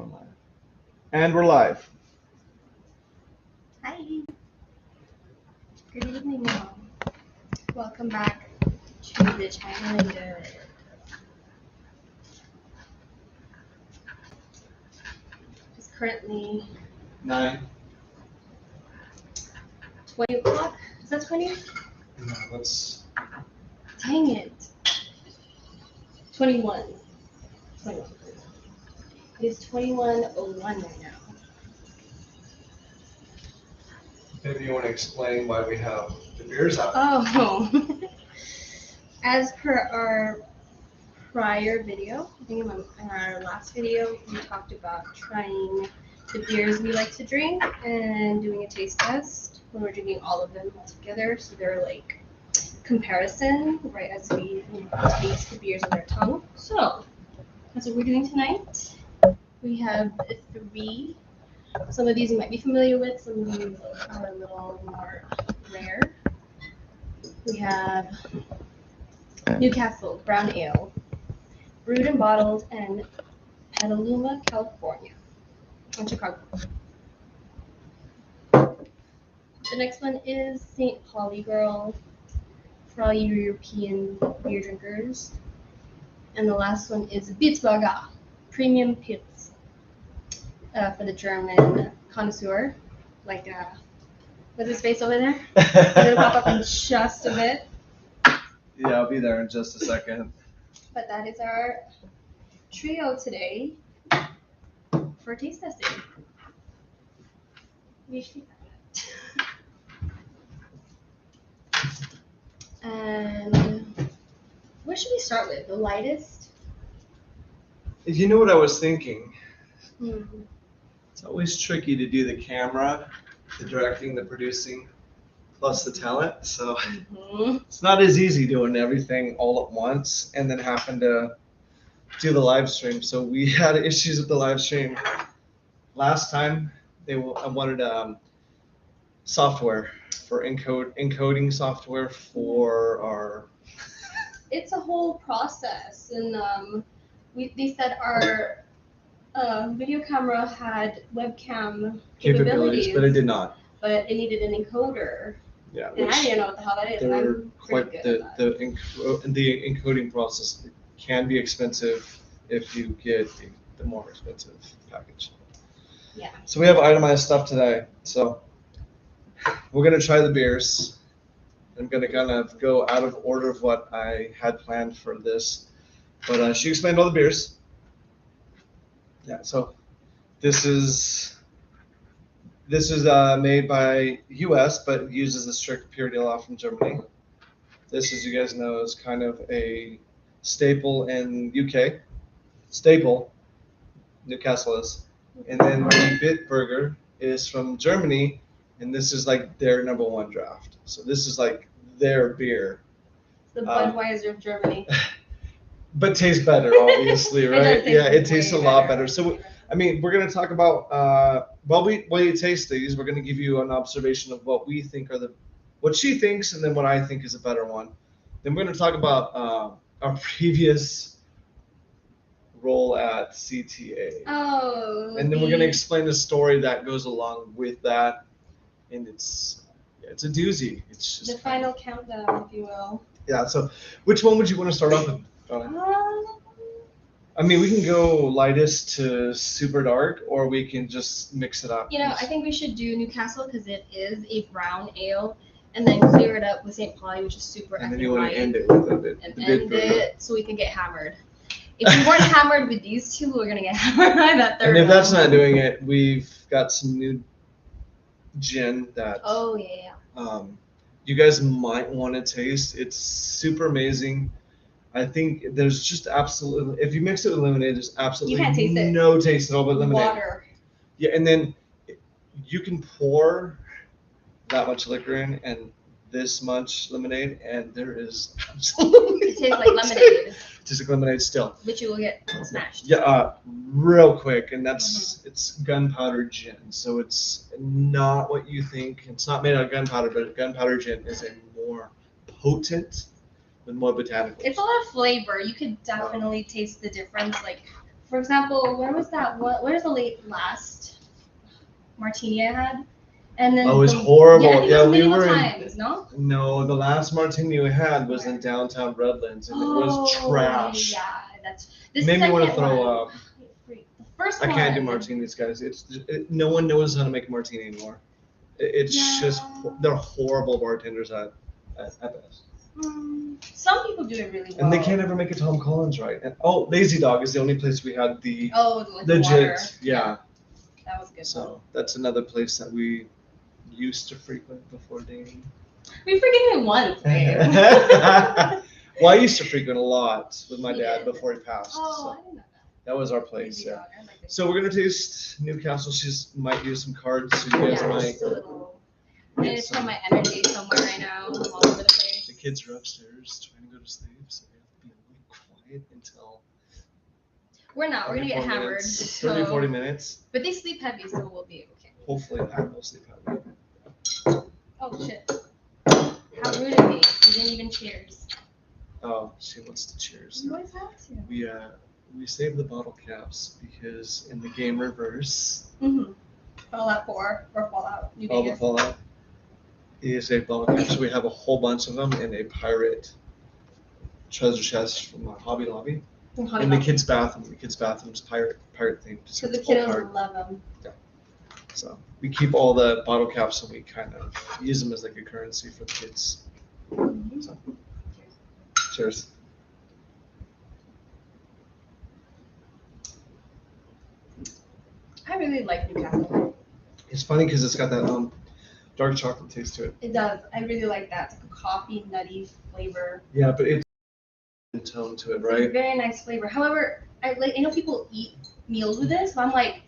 going live. And we're live. Hi. Good evening, all. Welcome back to the channel. It's currently 9. 20 o'clock. Is that 20? No, let's. Dang it. 21. 21. It's 21:01 right now. Maybe you want to explain why we have the beers out. Oh. As per our prior video, I think in our last video, we talked about trying the beers we like to drink and doing a taste test when we're drinking all of them all together. So they're like comparison, right, as we taste the beers on our tongue. So that's what we're doing tonight. We have 3. Some of these you might be familiar with, some of these are a little more rare. We have Newcastle Brown Ale, brewed and bottled in Petaluma, California, in Chicago. The next one is St. Pauli Girl for all you European beer drinkers. And the last one is Bitburger Premium Pils for the German connoisseur. Like, what's his face over there? It'll pop up in just a bit. Yeah, I'll be there in just a second. But that is our trio today for taste testing. We should And what should we start with? The lightest? You know what I was thinking? Hmm. It's always tricky to do the camera, the directing, the producing, plus the talent. So it's not as easy doing everything all at once and then having to do the live stream. So we had issues with the live stream last time. I wanted software for encoding software for our. It's a whole process, and they said our video camera had webcam capabilities, but it did not. But it needed an encoder. Yeah, and I didn't know what the hell that is. They're quite the the encoding process can be expensive if you get the more expensive package. Yeah. So we have itemized stuff today. So we're gonna try the beers. I'm gonna kind of go out of order of what I had planned for this, but she explained all the beers. Yeah. So this is made by U.S. but uses the strict purity law from Germany. This, as you guys know, is kind of a staple in UK. Staple, Newcastle is. And then the Bitburger is from Germany, and this is like their #1 draft. So this is like their beer. The Budweiser of Germany. But tastes better, obviously, right? It tastes a lot better. So, I mean, we're going to talk about, while you taste these, we're going to give you an observation of what we think are what she thinks, and then what I think is a better one. Then we're going to talk about our previous role at CTA. Oh. And then we're going to explain the story that goes along with that. And it's a doozy. It's just the final countdown, if you will. Yeah, so which one would you want to start off with, Donna? I mean, we can go lightest to super dark, or we can just mix it up. I think we should do Newcastle because it is a brown ale, and then clear it up with St. Pauli, which is super And then effing you want light. to end it with And end it so we can get hammered. If we weren't hammered with these two, we're gonna get hammered by that third. And if that's not doing it, we've got some new gin that. Oh yeah. You guys might want to taste. It's super amazing. I think there's just absolutely, if you mix it with lemonade, there's absolutely You can't taste it. no taste at all but lemonade. Water. Yeah, and then you can pour that much liquor in and this much lemonade, and there is absolutely It tastes like lemonade. Tastes like lemonade still. But you will get smashed. Yeah, real quick, and it's gunpowder gin, so it's not what you think. It's not made out of gunpowder, but gunpowder gin is a more potent with more botanicals. It's a lot of flavor. You could definitely taste the difference, like for example, where was that? Where's the last martini I had? And then Oh, it was horrible. Yeah, I think Yeah, it was we medieval were in- times, no? No, the last martini we had was in downtown Redlands, and it was trash. Yeah, this Made me want to second throw one. up. The first I one. can't do martinis, guys. No one knows how to make a martini anymore. It's just they're horrible bartenders at best. Some people do it really well. And they can't ever make a Tom Collins right. And, Lazy Dog is the only place we had the like the water. legit. Yeah. That was a good. So that's another place that we used to frequent before dating. We freaking once, babe. Well, I used to frequent a lot with my You dad did? before he passed. Oh, So I didn't know that was our that. place. Lazy Yeah. Dog, I like it. So we're gonna taste Newcastle. She's might use some cards, so you guys might. Just a little. I need to put my energy somewhere right now. I'm all over the place. The kids are upstairs trying to go to sleep, so we have to be a little quiet until. We're not. We're gonna get 34 hammered. minutes, So, 30, 40 minutes. But they sleep heavy, so we'll be okay. Hopefully, that will sleep heavy. Oh shit. How rude of me. You didn't even cheers. Oh, she wants to cheers. You always have to. We saved the bottle caps because in the game reverse, Mm-hmm. Fallout 4 or Fallout New all the Vegas. Fallout, you save bottle caps. So we have a whole bunch of them in a pirate treasure chest from Hobby Lobby. In the kids' bathroom. The kids' bathroom's pirate themed. So the It's all kiddos pirate. love them. So we keep all the bottle caps and we kind of use them as like a currency for the kids. So, cheers. I really like Newcastle. It's funny because it's got that dark chocolate taste to it. It does. I really like that. It's like a coffee, nutty flavor. Yeah, but it's a tone to it, It's a right? very nice flavor. However, I know people eat meals with this, but I'm like,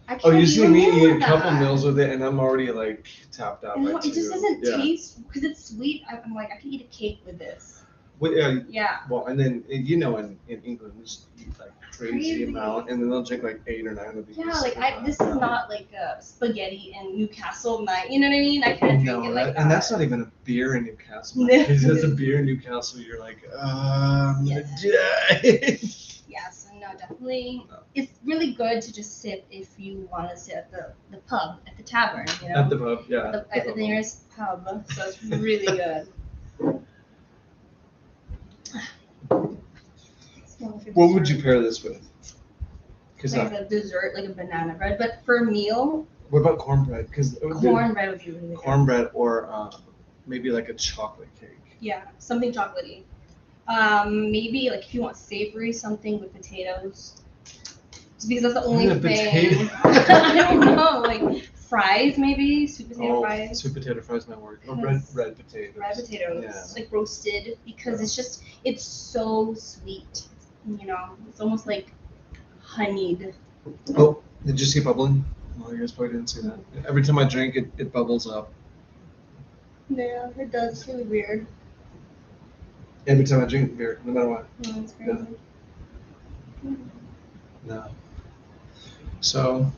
I can't Oh, you eat see a me meal eat a with couple that. meals with it, and I'm already like tapped out. And by it just two. doesn't Yeah. taste because it's sweet. I'm like, I could eat a cake with this. Well, yeah. Yeah. Well, and then in England, we just eat like crazy Crazy. amount, and then they'll drink like 8 or 9 of these. Yeah, like this Yeah. is not like a spaghetti and Newcastle night. You know what I mean? I can't drink it like that. And that's not even a beer in Newcastle. No. Because it's a beer in Newcastle, you're like, I'm Yeah. gonna die. Yes, and no, definitely. No. It's really good to just sit if you want to sit at the pub, at the tavern, you know? At the pub, yeah. At the nearest pub, so it's really good. What would you pair this with? Because Like a dessert, like a banana bread, but for a meal, what about cornbread? Because cornbread would be really good. cornbread or maybe like a chocolate cake. Yeah, something chocolatey. Maybe like if you want savory, something with potatoes. Because that's the only Yeah, thing. potato. I don't know, like fries maybe, sweet potato fries. Sweet potato fries might work. Or Because- red potatoes. Red potatoes, Yeah. like roasted, because it's so sweet. You know, it's almost like honeyed. Oh, did you see bubbling? Well, you guys probably didn't see that. Every time I drink, it bubbles up. Yeah, it does. It's really weird. Every time I drink beer, no matter what. Oh, it's crazy. No. So,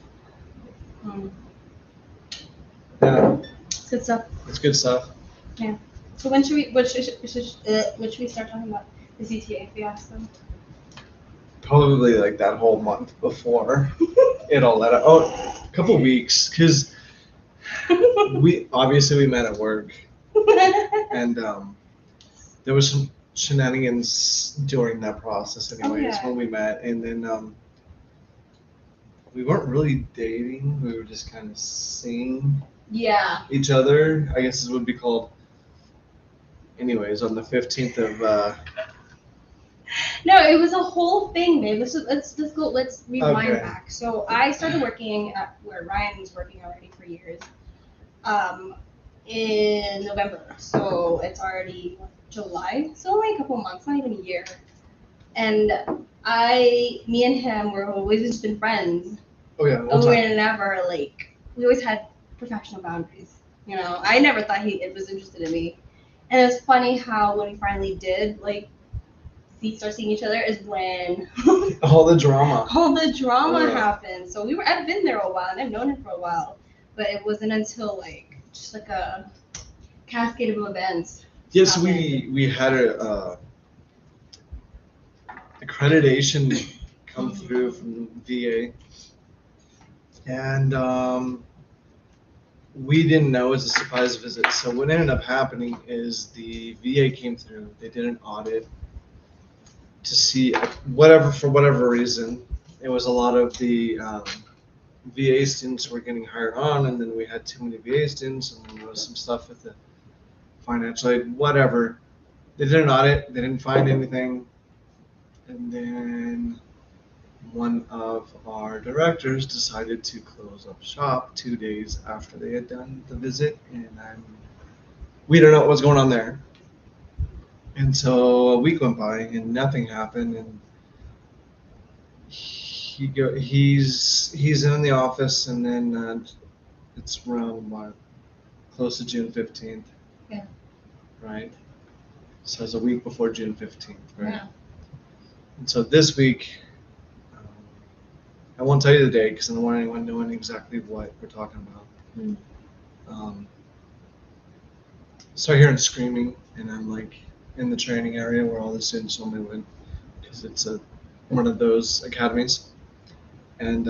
Mm. yeah, It's good stuff. it's good stuff. So when should we? What should we start talking about? The CTA fiasco. Probably like that whole month before it all let out. Oh, a couple weeks, because we met at work, and there was some shenanigans during that process anyways yeah. when we met, and then we weren't really dating, we were just kind of seeing Yeah. each other, I guess this would be called. Anyways, on the 15th of No, it was a whole thing, babe. Let's go. Let's rewind Okay. back. So I started working at where Ryan was working already for years. In November, so it's already July. So only a couple months, not even a year. And me and him were always just been friends. oh yeah, And all we time. were never like, we always had professional boundaries. You know, I never thought he was interested in me. And it's funny how when we finally did like start seeing each other is when All the drama. all the drama Yeah. happened. So I've been there a while and I've known him for a while, but it wasn't until like just like a cascade of events. Yes, we had a accreditation come through from VA. And we didn't know it was a surprise visit. So what ended up happening is the VA came through. They did an audit to see for whatever reason. It was a lot of the VA students were getting hired on, and then we had too many VA students, and then there was some stuff with the financial aid, whatever. They did an audit. They didn't find anything. And then one of our directors decided to close up shop 2 days after they had done the visit, and we don't know what was going on there. And so a week went by and nothing happened, and he's in the office, and then it's around close to June 15th. Yeah. Right. So it's a week before June 15th, right? Yeah. And so this week, I won't tell you the day because I don't want anyone knowing exactly what we're talking about. Start hearing screaming, and I'm like in the training area where all the students normally went, because it's one of those academies. And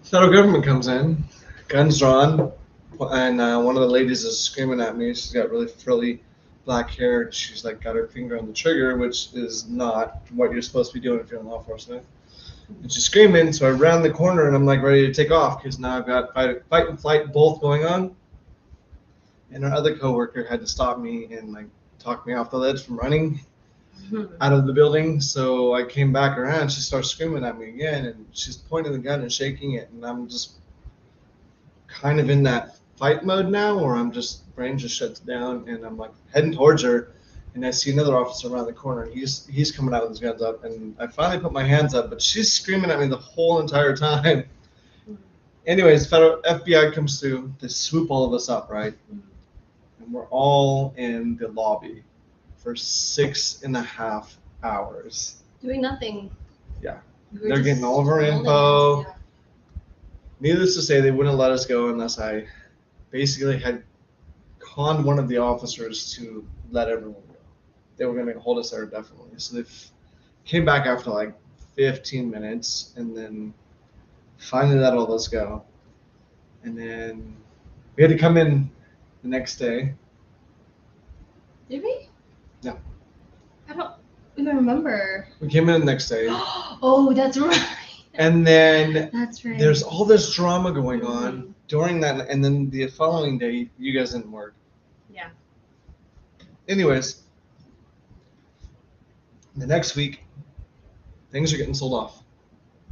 federal government comes in, guns drawn, and one of the ladies is screaming at me. She's got really frilly black hair. She's like got her finger on the trigger, which is not what you're supposed to be doing if you're in law enforcement. And she's screaming, so I ran the corner and I'm like ready to take off because now I've got fight and flight both going on. And our other coworker had to stop me and like talk me off the ledge from running out of the building. So I came back around. She starts screaming at me again, and she's pointing the gun and shaking it, and I'm just kind of in that fight mode now, where I'm just brain just shuts down, and I'm like heading towards her, and I see another officer around the corner, and he's coming out with his guns up, and I finally put my hands up, but she's screaming at me the whole entire time. Anyways, federal FBI comes through. They swoop all of us up, right? And we're all in the lobby for 6.5 hours. Doing nothing. Yeah. We They're were getting just all of our holding info. us, Needless to say, they wouldn't let us go unless I basically had conned one of the officers to let everyone go. They were going to hold us there definitely. So they came back after like 15 minutes, and then finally let all of us go. And then we had to come in the next day. Did we? No. I don't even remember. We came in the next day. Oh, that's right. And then That's right. there's all this drama going on during that, and then the following day, you guys didn't work. Yeah. Anyways, the next week, things are getting sold off,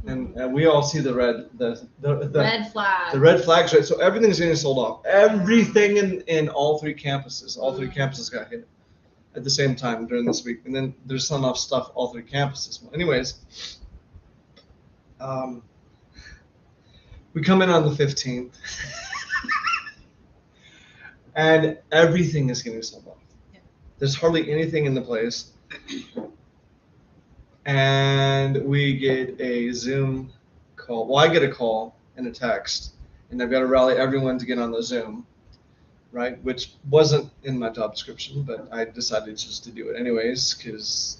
and we all see the red Red flag. the red flags, right? So everything's getting sold off. Everything in all three campuses. All three campuses got hit at the same time during this week, and then they're selling off stuff all three campuses. Well, anyways. We come in on the 15th, and everything is getting sold off. Yeah. There's hardly anything in the place, and we get a Zoom call. Well, I get a call and a text, and I've got to rally everyone to get on the Zoom, right? Which wasn't in my job description, but I decided just to do it anyways because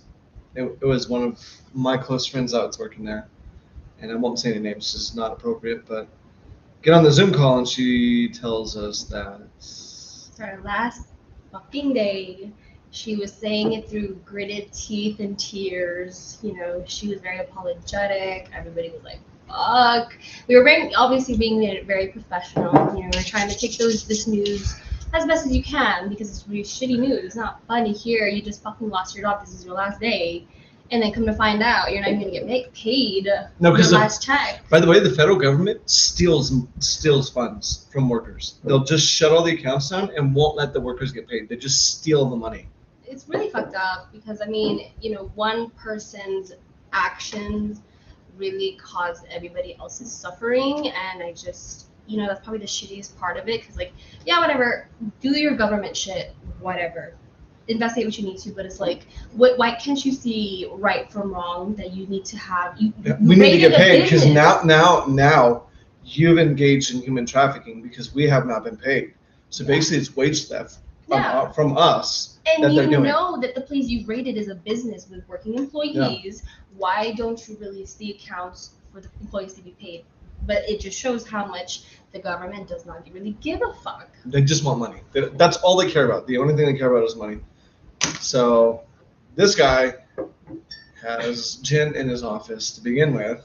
it was one of my close friends that was working there. And I won't say any names, it's not appropriate, but get on the Zoom call, and she tells us that It's our last fucking day. She was saying it through gritted teeth and tears. You know, she was very apologetic. Everybody was like, fuck. We were obviously being very professional. You know, we're trying to take this news as best as you can because it's really shitty news. It's not fun to hear you just fucking lost your job. This is your last day. And then come to find out, you're not even going to get paid No, your because last check. by the way, the federal government steals funds from workers. They'll just shut all the accounts down and won't let the workers get paid. They just steal the money. It's really fucked up because, I mean, you know, one person's actions really caused everybody else's suffering. And I just, you know, that's probably the shittiest part of it. Because, like, yeah, whatever, do your government shit, whatever. Investigate what you need to, but it's like, why can't you see right from wrong that you need to have? We need to get paid because business. now you've engaged in human trafficking because we have not been paid. So basically, it's wage theft. Yeah. from us. And that you they're doing. know that the place you rated is a business with working employees. Why don't you release the accounts for the employees to be paid? But it just shows how much the government does not really give a fuck. They just want money. That's all they care about. The only thing they care about is money. So this guy has gin in his office to begin with,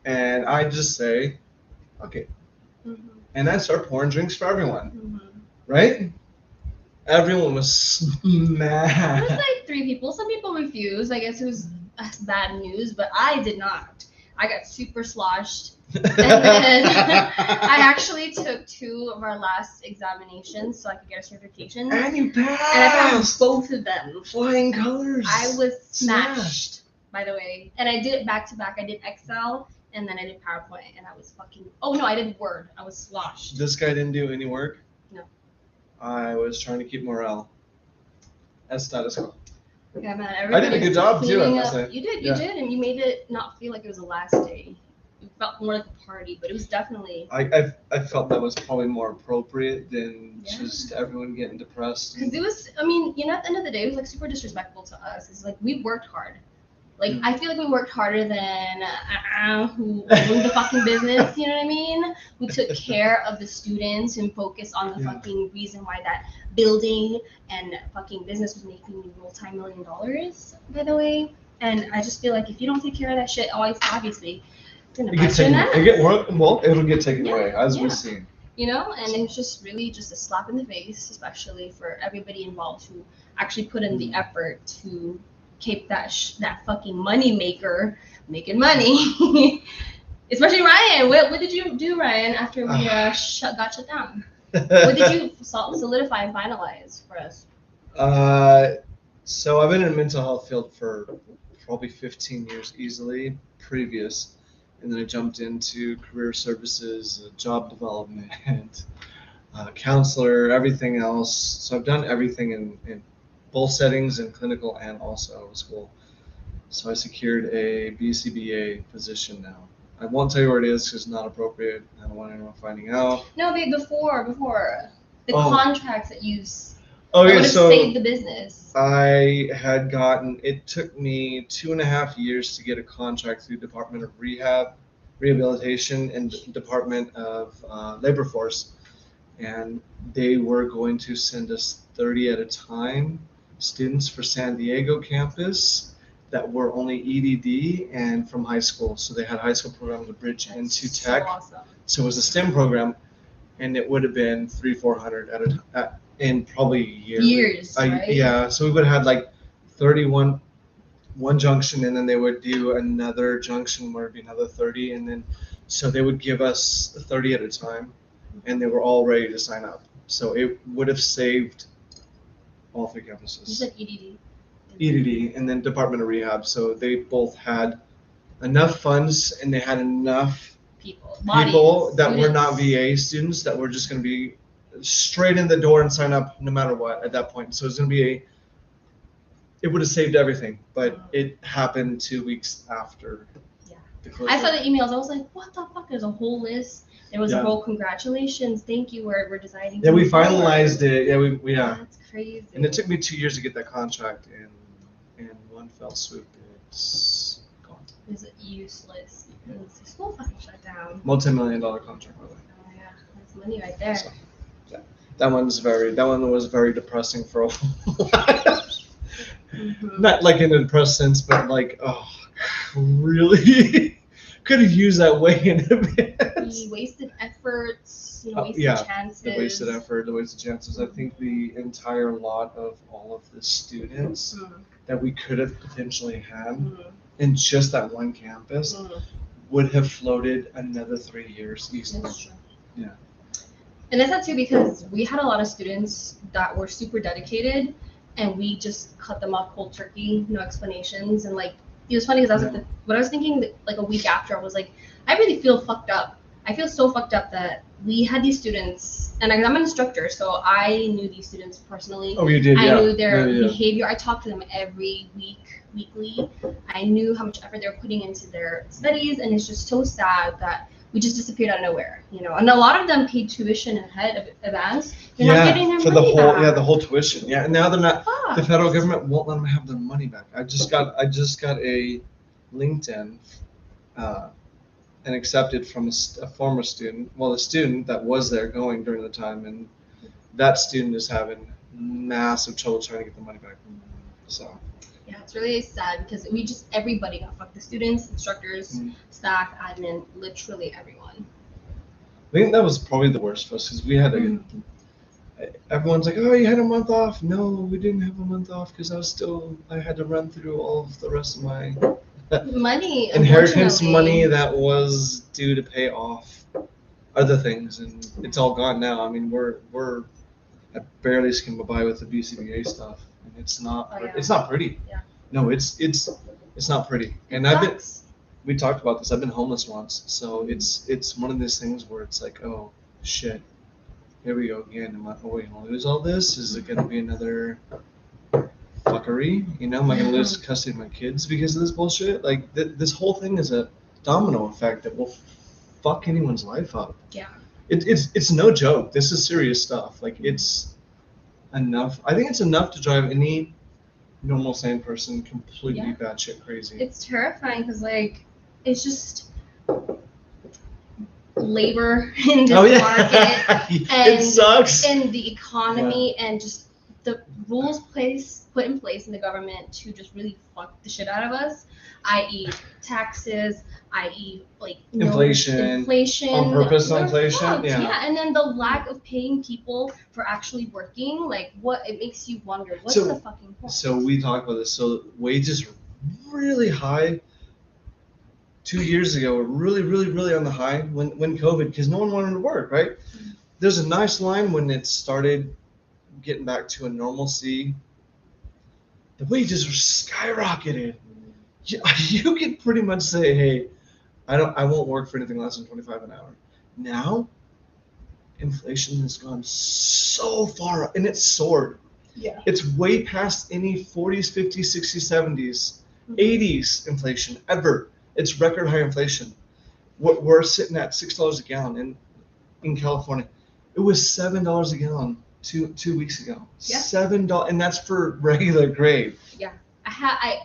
and I just say, okay, and I start pouring drinks for everyone, right? Everyone was It mad. was like 3 people. Some people refused. I guess it was bad news, but I did not. I got super sloshed. And then I actually took 2 of our last examinations so I could get a certification. And you passed. And I passed both of them. Flying colors. I was smashed, by the way. And I did it back to back. I did Excel and then I did PowerPoint, and I was fucking. Oh no, I did Word. I was sloshed. This guy didn't do any work. No. I was trying to keep morale as status quo. Yeah, man. I did a good job too, I must say. You did, and you made it not feel like it was the last day. It felt more like a party, but it was definitely. I felt that was probably more appropriate than just everyone getting depressed. Because it was, I mean, you know, at the end of the day, it was like super disrespectful to us. It's like we worked hard. Like I feel like we worked harder than who owned the fucking business. You know what I mean? We took care of the students and focused on the fucking reason why that building and fucking business was making multi-million dollars. By the way, and I just feel like if you don't take care of that shit, obviously. It'll get taken away, as we've seen. You know, and it's just really just a slap in the face, especially for everybody involved who actually put in the effort to keep that fucking money maker making money. Especially Ryan. What did you do, Ryan, after we got shut down? What did you solidify and finalize for us? So I've been in the mental health field for probably 15 years easily previous. And then I jumped into career services, job development, counselor, everything else. So I've done everything in both settings, in clinical and also out of school. So I secured a BCBA position now. I won't tell you where it is because it's not appropriate. I don't want anyone finding out. No, but before the contracts that you would have saved the business. I had gotten, it took me 2.5 years to get a contract through Department of Rehabilitation and Department of Labor Force. And they were going to send us 30 at a time students for San Diego campus that were only EDD and from high school. So they had high school program to bridge into tech. Awesome. So it was a STEM program, and it would have been 300-400 in probably years. Right? Yeah, so we would have had like 31 one junction, and then they would do another junction where it'd be another 30, and then so they would give us 30 at a time, and they were all ready to sign up. So it would have saved all 3 campuses. You said EDD. EDD, and then Department of Rehab. So they both had enough funds, and they had enough people that were not VA students that were just going to be straight in the door and sign up no matter what at that point. So it's going to be it would have saved everything, but it happened 2 weeks after the closure. I saw the emails. I was like, what the fuck? There's a whole list. There was a whole congratulations, thank you, we're deciding. Yeah, we finalized it. Yeah. That's crazy. And it took me 2 years to get that contract, and in one fell swoop, it's gone. Is it useless? Because the school fucking shut down. Multi-million-dollar contract, by the way. Oh yeah, that's money right there. So, that one was very depressing for a while. Not like in a depressed sense, but like, really could have used that way in advance. We wasted efforts, wasted chances. The wasted effort, the wasted chances. I think the entire lot of all of the students that we could have potentially had in just that one campus would have floated another 3 years easily. That's true. Yeah. And that's not too because we had a lot of students that were super dedicated, and we just cut them off cold turkey, no explanations. And like, it was funny because I was like, what I was thinking like a week after, I was like, I really feel fucked up. I feel so fucked up that we had these students, and I'm an instructor, so I knew these students personally. Oh, you did, I knew their behavior. I talked to them every weekly. I knew how much effort they were putting into their studies, and it's just so sad that we just disappeared out of nowhere, you know. And a lot of them paid tuition ahead of advance. They're not Yeah, getting their for the money whole back. the whole tuition. Yeah, and now they're not. The Fuck. federal government won't let them have their money back. I just got a LinkedIn, and accepted from a former student. Well, a student that was there going during the time, and that student is having massive trouble trying to get the money back. So Yeah, it's really sad because everybody got fucked. The students, instructors, Mhm. staff, admin, literally everyone. I think that was probably the worst for us because we had everyone's like, oh, you had a month off. No, we didn't have a month off because I had to run through all of the rest of my Money, inheritance unfortunately. money that was due to pay off other things, and it's all gone now. I mean, we're I barely skimmed by with the BCBA stuff, and it's not Oh, yeah. it's not pretty. Yeah. No, it's not pretty. And we talked about this. I've been homeless once, so it's one of those things where it's like, oh shit, here we go again. Am I gonna lose all this? Is it gonna be another fuckery? You know, am I gonna lose custody of my kids because of this bullshit? Like this whole thing is a domino effect that will fuck anyone's life up. Yeah. It's no joke. This is serious stuff. Like it's enough. I think it's enough to drive any normal sane person completely Yeah. batshit crazy. It's terrifying because, like, it's just labor in this market it and- sucks. and the economy and just the rules put in place in the government to just really fuck the shit out of us, i.e. taxes, i.e. like Inflation. On purpose We're inflation, fucked. yeah. And then the lack of paying people for actually working, like it makes you wonder what's So- the fucking point. So we talked about this. So wages are really high. 2 years ago, were really, really, really on the high when COVID, because no one wanted to work, right? There's a nice line when it started getting back to a normalcy. The wages are skyrocketed. You can pretty much say, hey, I won't work for anything less than $25 an hour. Now, inflation has gone so far up, and it's soared. Yeah. It's way past any 40s, 50s, 60s, 70s, 80s inflation ever. It's record high inflation. We're sitting at $6 a gallon in California. It was $7 a gallon two weeks ago. Yeah. $7, and that's for regular grade.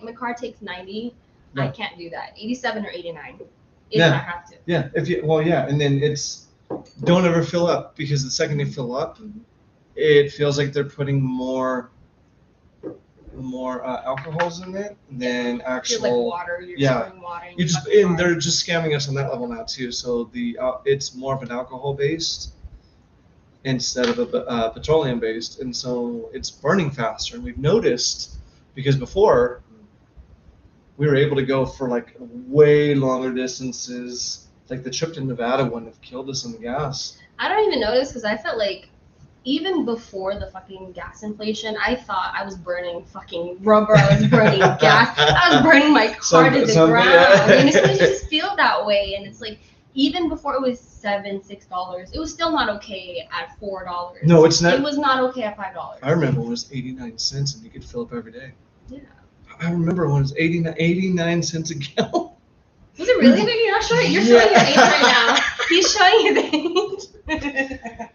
My car takes 90. I Yeah. can't do that. 87 or 89. If Yeah. I have to. Yeah, and then it's don't ever fill up, because the second you fill up, Mhm. it feels like they're putting more alcohols in it than You're actual. like water. You're Yeah. pouring water. in You your just fucking and car. they're just scamming us on that level now too. So it's more of an alcohol based instead of a petroleum based, and so it's burning faster. And we've noticed, because before we were able to go for like way longer distances. Like the trip to Nevada wouldn't have killed us on the gas. I don't even notice because I felt like even before the fucking gas inflation, I thought I was burning fucking rubber. I was burning gas. I was burning my car to the ground. yeah. And it's supposed to just feel that way. And it's like, even before it was $6, it was still not okay at $4. No, it's not. It was not okay at $5. I remember when it was 89 cents and you could fill up every day. Yeah. I remember when it was 89 cents a gallon. Was it really? Maybe you're not showing. You're showing your age right now. He's showing his age.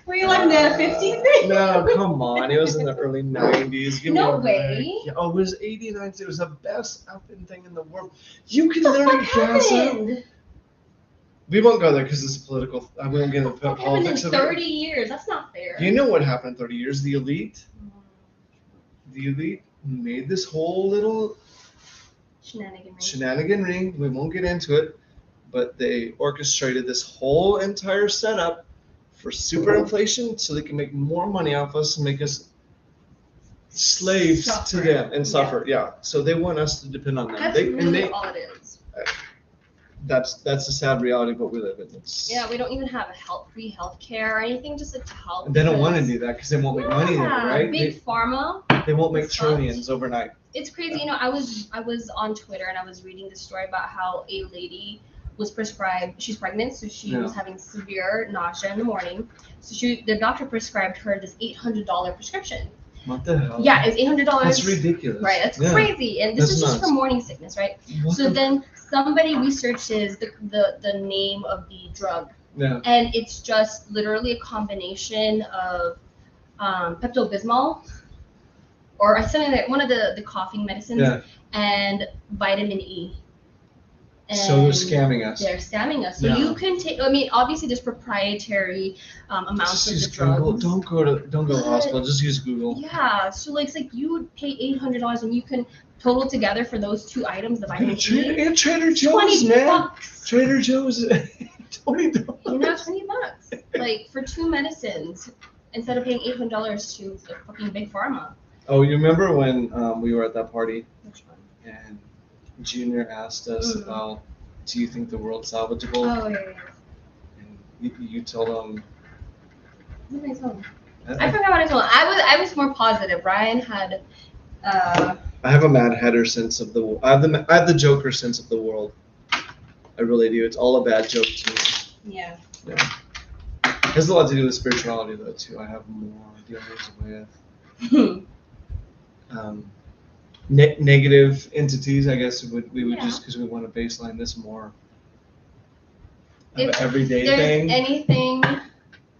Were you like in the 50s? No, come on. It was in the early 90s. Give me No a break. way. Yeah, oh, it was 89 cents. It was the best effing thing in the world. You could What the literally fuck gas up. happened? We won't go there because it's political. I won't get into What happened in politics of 30 it. years? That's not fair. You know what happened in 30 years? The elite made this whole little Shenanigan. ring. We won't get into it, but they orchestrated this whole entire setup for super inflation so they can make more money off us and make us slaves to Suffer. them and suffer. Yeah. So they want us to depend on them. That's really all it is. That's the sad reality of what we live in. Yeah, we don't even have free health care or anything just to help. And they don't want to because- do that because they won't make money there, right? Big pharma. They won't make It's trillions overnight. It's crazy. You know, I was on Twitter and I was reading this story about how a lady was prescribed. She's pregnant, so she was having severe nausea in the morning. So the doctor prescribed her this $800 prescription. What the hell? Yeah, it's $800. That's ridiculous. Right, that's Yeah. crazy. And this That's is just nuts. for morning sickness, right? What So the- then somebody researches the name of the drug, Yeah. and it's just literally a combination of Pepto-Bismol or something like one of the coughing medicines Yeah. and vitamin E. So they're And scamming us. They're scamming us. So Yeah. you can take. I mean, obviously there's proprietary amounts Just of use the drugs. Google. Don't go to the hospital. Just use Google. Yeah. So like, it's like you would pay $800 and you can total together for those two items, the vitamin E, And Trader Joe's, 20 man. bucks. Trader Joe's. $20. You know, 20 bucks. Like for two medicines instead of paying $800 to the fucking big pharma. Oh, you remember when we were at that party Which one? and Junior asked us Mhm. about, do you think the world's salvageable? Oh yeah. And you told him. What did I tell him? I forgot what I told him. I was more positive. Ryan had. I have a Mad Hatter sense of the. I have the Joker sense of the world. I really do. It's all a bad joke to me. Yeah. Yeah. It has a lot to do with spirituality though too. I have more dealings with negative entities. I guess we would Yeah. just because we want to baseline this more. If Of an everyday there's thing. anything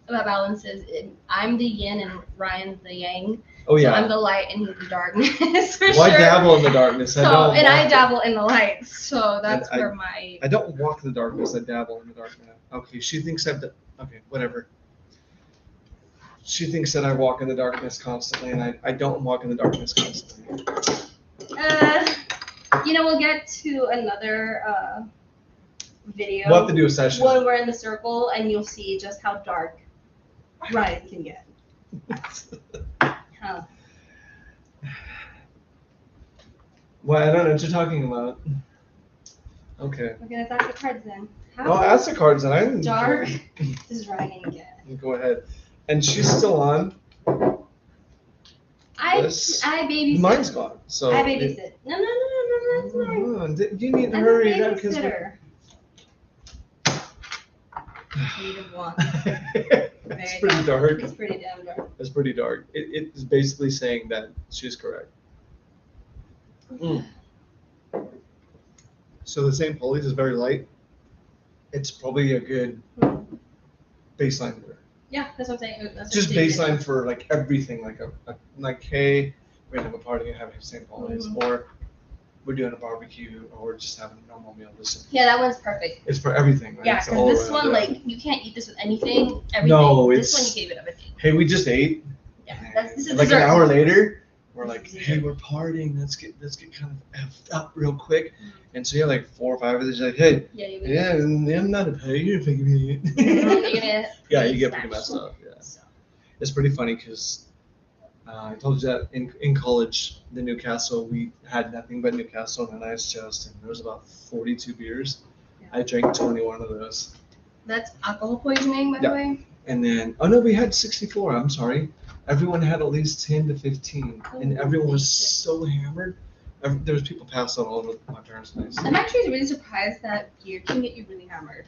about balances, I'm the yin and Ryan's the yang. Oh So yeah. I'm the light and he's the darkness for Well, I sure. dabble in the darkness. So I dabble in the light. So that's And where my. I don't walk in the darkness. I dabble in the darkness. Okay, she thinks okay, whatever. She thinks that I walk in the darkness constantly, and I don't walk in the darkness constantly. We'll get to another video. We'll have to do a session. When we're in the circle, and you'll see just how dark Ryan can get. Huh. Well, I don't know what you're talking about. Okay. We're gonna ask the cards then. Well, ask the cards, and I didn't. Dark. This is Ryan again. Go ahead. And she's still on. I This- babysit. Mine's gone. So. I babysit. No, that's mine. You need to I'm hurry a up because. babysitter. Need of one. It's pretty dark. It's pretty damn dark. It's pretty dark. It is basically saying that she's correct. Mm. So the St. Pauli's is very light. It's probably a good baseline for her. Yeah, that's what I'm saying. That's Just what I'm saying. baseline for like everything, like hey, we're gonna have a party and have St. Pauli's, or we're doing a barbecue, or we're just having a normal meal. Yeah, that one's perfect. It's for everything. Right? Yeah, It's all because this around, one, yeah. like, you can't eat this with anything. Everything. No, This it's- one you can eat with everything. Hey, we just ate. Yeah, and this is like dessert. an hour later, we're This like, is hey, dessert. we're partying. Let's get kind of effed up real quick. And so yeah, like 4 or 5 of these, like, hey, Yeah, you yeah, I'm not a pay. You're picking me. You're gonna Yeah, you get smash pretty messed up. Yeah, So. it's pretty funny because I told you that in college, the Newcastle, we had nothing but Newcastle and an ice chest, and there was about 42 beers. Yeah. I drank 21 of those, That's alcohol poisoning, by Yeah. the way. and then we had 64. I'm sorry, everyone had at least 10 to 15, and everyone was so hammered. There was people passed out all over my parents' place. I'm actually really surprised that beer can get you really hammered.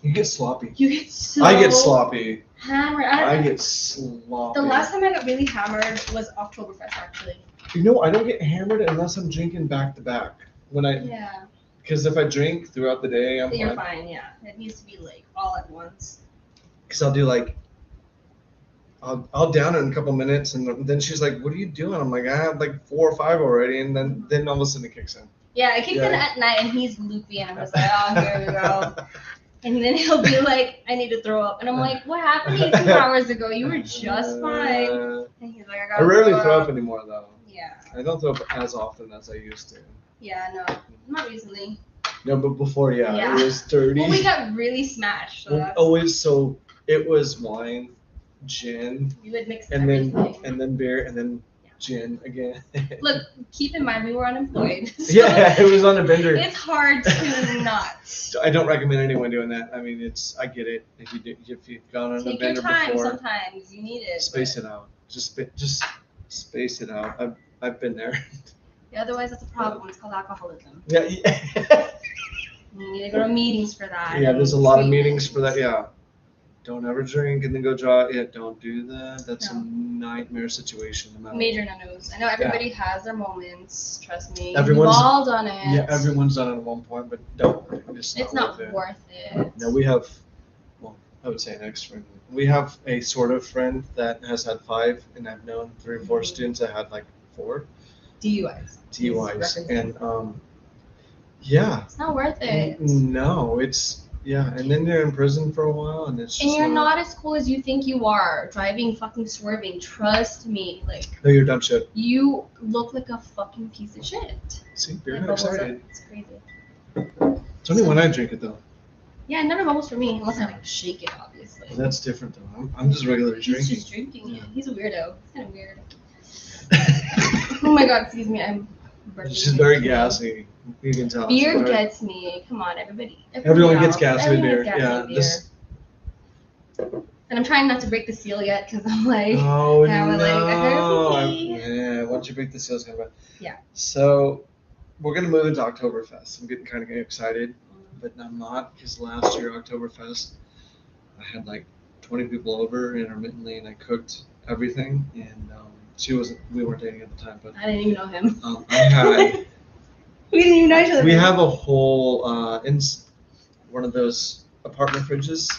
You get sloppy. You get so I get sloppy. hammered. I get sloppy. The last time I got really hammered was Oktoberfest, actually. You know, I don't get hammered unless I'm drinking back to back. Yeah, Because if I drink throughout the day, I'm you're fine. fine. Yeah, it needs to be like all at once. Because I'll do like, I'll down it in a couple minutes, and then she's like, "What are you doing?" I'm like, "I had like 4 or 5 already," and then all of a sudden it kicks in. Yeah, it kicks in Yeah. at night, and he's loopy, and I'm just like, oh, here we go. And then he'll be like, I need to throw up, and I'm like, what happened to you 2 hours ago? You were just fine. And he's like, I I gotta rarely throw throw up anymore though. Yeah, I don't throw up as often as I used to. yeah, no, not recently. No, but before, yeah, Yeah. it was dirty. Well, we got really smashed, so that's, Always, so it was wine, gin, we would mix and everything. then beer, and then gin again. Look, keep in mind we were unemployed. So Yeah, it was on a bender. it's hard to not. I don't recommend anyone doing that. I mean, I get it. If you've gone on a Take your bender time. before, Sometimes you need it. space it out. Just space it out. I've been there. Yeah, otherwise, that's a problem. It's called alcoholism. Yeah. You need to go to meetings for that. Yeah. and There's a lot of treatment. meetings for that. Yeah. don't ever drink and then go drive. Yeah, don't do that. That's No. a nightmare situation. No matter Major what. no-nos. I know everybody has their moments. Trust me. Everyone's- We've all done it. Yeah, everyone's done it at one point, but don't. It's not worth it. No, we have, well, I would say an ex-friend. We have a sort of friend that has had 5, and I've known 3 or 4 students that had like 4 DUIs. DUIs, Records. and yeah, It's not worth it. no, it's yeah, and then they're in prison for a while, and it's just And you're not as cool as you think you are. Driving, fucking swerving. Trust me. Like, No, you're dumb shit. you look like a fucking piece of shit. See, you're Like, not bubbles up. excited. It's crazy. It's only when I drink it though. Yeah, never bubbles for me unless I like shake it, obviously. Well, that's different though. I'm just regularly He's drinking. just drinking it. He's a weirdo. He's kind of weird. Oh my god, excuse me. I'm burping. She's very gassy. You can tell. Beer She's very- gets me. Come on, everybody. Everyone gets else. gassy with Everyone beer. gets gassy Yeah. with beer. This. And I'm trying not to break the seal yet because I'm like, Oh Yeah, we're like, no! "Hurry." Yeah. Once you break the seals, kind of. Yeah. So, we're gonna move into Oktoberfest. I'm getting kind of excited, but I'm not because last year Oktoberfest, I had like 20 people over intermittently, and I cooked everything. And she wasn't. We weren't dating at the time, but I didn't even know him. I had. We didn't even know each other. We have a whole one of those apartment fridges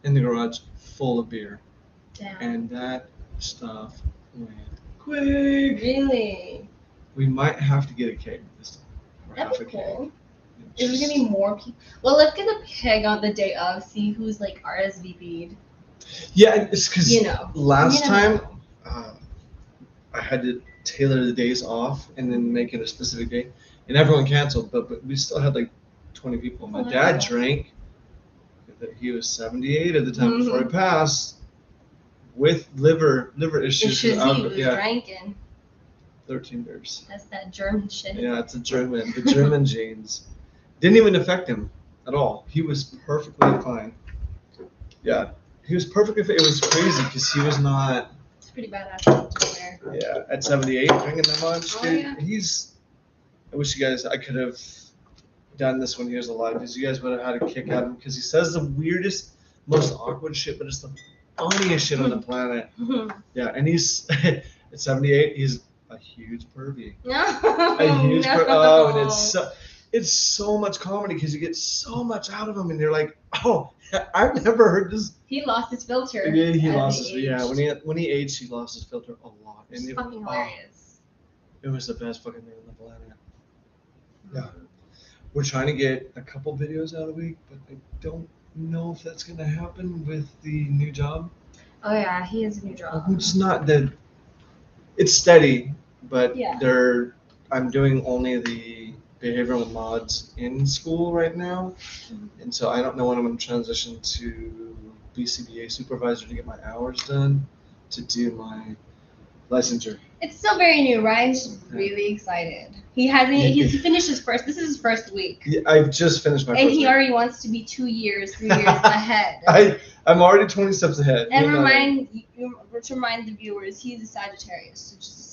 in the garage full of beer, Damn. and that stuff went quick. Really? We might have to get a keg this time. Or That'd half be a keg. cool. Is there gonna be more people? Well, let's get a peg on the day of. See who's like RSVP'd. Yeah, it's because You know. last You know. time I had to tailor the days off and then make it a specific day, and everyone canceled. But we still had like 20 people. My Oh, that's dad cool. drank. He was 78 at the time before he Mhm. passed, with liver issues. It's just he was yeah, drinking. 13 beers. That's that German shit. Yeah, it's the German genes. Didn't even affect him at all. He was perfectly fine. Yeah, he was perfectly fine. It was crazy because he was not. It's pretty badass to wear. Yeah, at 78, drinking that much, Oh, dude. yeah. I wish you guys. I could have done this when he was alive because you guys would have had a kick out of him because he says the weirdest, most awkward shit, but it's the funniest shit on the planet. Yeah, and he's at 78. He's a huge pervy. No. A huge no. oh, and it's so much comedy because you get so much out of him, and you're like, oh, I've never heard this. He lost his filter. Yeah, he as lost his. aged. Yeah, when he aged, he lost his filter a lot, It's and fucking hilarious. it was the best fucking thing on the planet. Yeah. We're trying to get a couple videos out a week, but I don't know if that's gonna happen with the new job. Oh yeah, he has a new job. It's not that it's steady, but Yeah. I'm doing only the behavioral mods in school right now, and so I don't know when I'm gonna transition to BCBA supervisor to get my hours done to do my licensure. It's still very new. Ryan's really excited. He finished his first. This is his first week, Yeah, I've just finished my and first he week. already wants to be 2 years, 3 years ahead. I'm already 20 steps ahead. And you know that. to remind the viewers, he's a Sagittarius, so just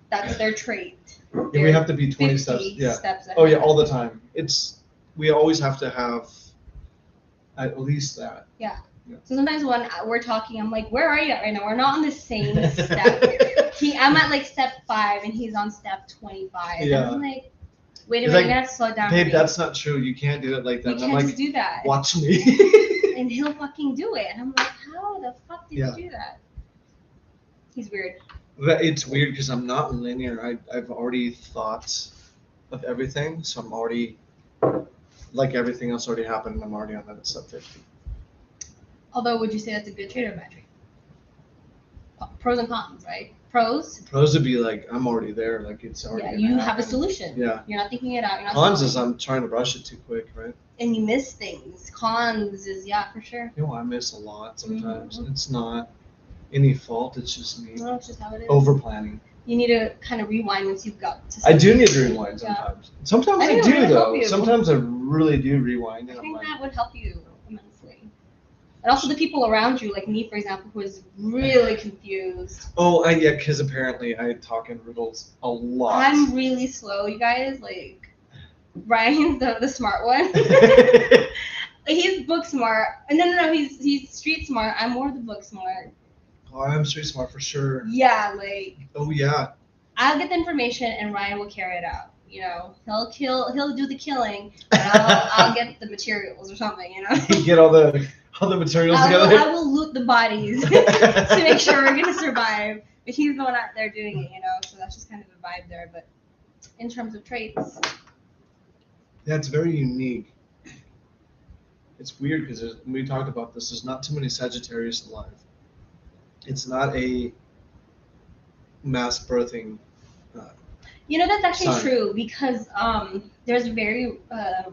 that's their trait. Yeah, we have to be 20 50 steps. Yeah. steps ahead. Oh yeah, all the time. We always have to have at least that. So sometimes when we're talking, I'm like, "Where are you at right now? We're not on the same step." I'm at like step 5, and he's on step 25. Yeah. And I'm like, "Wait a It's minute, like, you're gonna have to slow down." Babe, for me. that's not true. You can't do it like You that. And can't I'm just like, do that. watch me. And he'll fucking do it. And I'm like, "How the fuck did Yeah. you do that?" He's weird. But it's weird because I'm not linear. I've already thought of everything, so I'm already like everything else already happened. And I'm already on that step 50. Although, would you say that's a good trait or a bad trait? Pros and cons, right? Pros. Pros would be like I'm already there. Like it's already. Yeah, gonna you have a happen. solution. Yeah. You're not thinking it out. You're not. Cons is thinking- I'm trying to rush it too quick, right? and you miss things. Cons is for sure. You know, I miss a lot sometimes. Mhm. It's not any fault. It's just me No, it's just how it is. over planning. You need to kind of rewind once you've got to. I do something. need to rewind Yeah. sometimes. Sometimes I I, think it do would help though. you. Sometimes I really do rewind, I and I'm think like, that would help you immensely. And also the people around you, like me, for example, who is really confused. oh, yeah, because apparently I talk in riddles a lot. I'm really slow, you guys. Like, Ryan's the smart one. He's book smart. No. He's street smart. I'm more the book smart. Oh, I'm street smart for sure. Yeah, like Oh yeah. I'll get the information and Ryan will carry it out. You know, he'll do the killing, but I'll get the materials or something. You know. You get all the materials together. I will loot the bodies to make sure we're gonna survive. But he's the one out there doing it, you know. So that's just kind of the vibe there. But in terms of traits, Yeah, it's very unique. It's weird because we talked about this. There's not too many Sagittarius alive. It's not a mass birthing. you know that's actually Sign. true because there's very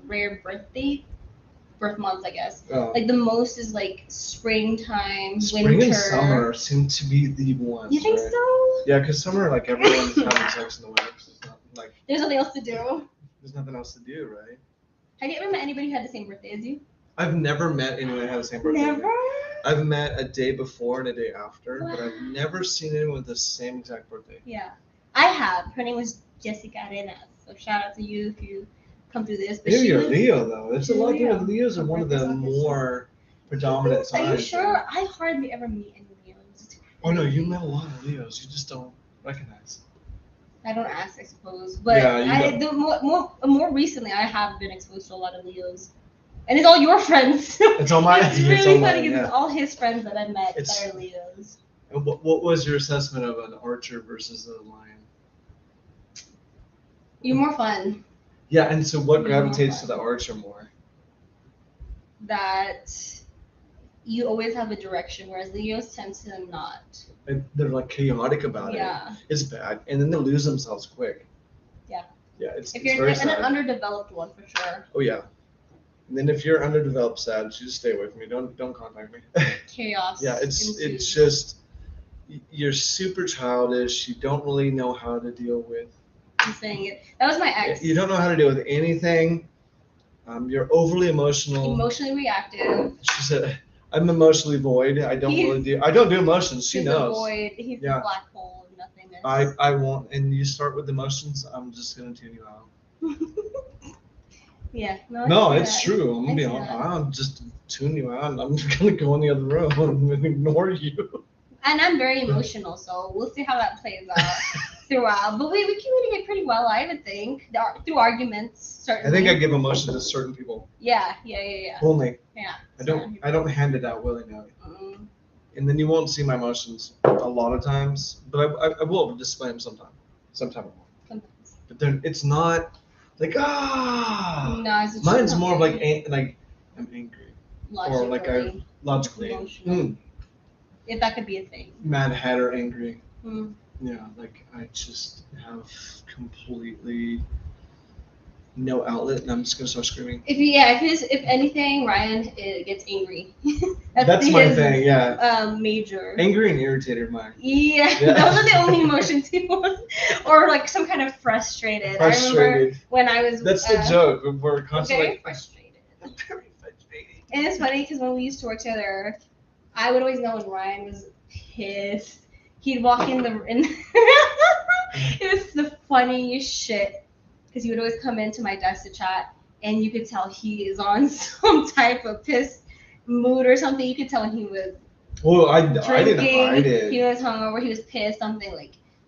rare birth months, I guess. Oh. Like the most is like springtime, Spring winter. and summer seem to be the ones. You think right? so? Yeah, because summer, like everyone's having sex in the winter. 'Cause it's not like There's nothing else to do. there's nothing else to do, right? Have you ever met anybody who had the same birthday as you? I've never met anyone that had the same birthday. as me. Never. I've met a day before and a day after, but Wow. I've never seen anyone with the same exact birthday. Yeah, I have. Her name was Jessica Arenas. So shout out to you if you come through this. But Maybe she you're was, Leo though. There's a lot of Leo. people. Leos are one of the more predominant signs. Are you sure? I hardly ever meet any Leos. Oh no, you met a lot of Leos. You just don't recognize. I don't ask, I suppose. But Yeah, you more recently, I have been exposed to a lot of Leos. And it's all your friends. It's all mine. It's It's really all funny mine, because yeah. it's all his friends that I've met It's- that are Leos. And what was your assessment of an archer versus a lion? You're more fun. Yeah, and so what You're gravitates to more the archer more? That you always have a direction, whereas Leos tend to not. They're like chaotic about it. Yeah. It's bad, and then they lose themselves quick. Yeah. Yeah, it's If it's you're very an sad. underdeveloped one, for sure. Oh yeah. And then if you're underdeveloped, sad, you just stay away from me. Don't contact me. Chaos. Yeah, it's ensues. just you're super childish. You don't really know how to deal with. I'm saying it. That was my ex. You don't know how to deal with anything. You're overly emotional. Emotionally reactive. She said, "I'm emotionally void. I don't He's- really do. I don't do emotions. She He's knows. a void. He's Yeah. a black hole of nothingness. I won't. And you start with emotions. I'm just gonna tune you out. Yeah. No, I No, see it's that. true. I'm gonna I be see honest. that. I'll just tune you out. And I'm just gonna go in the other room and ignore you. And I'm very emotional, so we'll see how that plays out throughout. But we communicate pretty well, I would think, through arguments, I certainly. think I give emotion to certain people Yeah. only. Yeah. I don't hand it out willy nilly. Mm. And then you won't see my emotions a lot of times, but I will display them sometime. Sometime I will. Sometimes. But then it's not like No, it's Mine's more of like I'm angry or like logically, logically emotional. If that could be a thing. Mad Hatter angry. Mm. Yeah, like I just have completely no outlet, and I'm just gonna start screaming. If anything, Ryan gets angry. That's my his, thing. Yeah, major. angry and irritated are mine. Yeah, Yeah. those are the only emotions he wants. Or like some kind of frustrated. I remember Frustrated. when I was. That's the joke. We're constantly Very like, frustrated. I'm very frustrated. And it's funny because when we used to work together, I would always know when Ryan was pissed. He'd walk in it was the funniest shit because he would always come into my desk to chat, and you could tell he is on some type of pissed mood or something. You could tell when he was Well, I drinking. didn't hide it. He was hungover. He was pissed.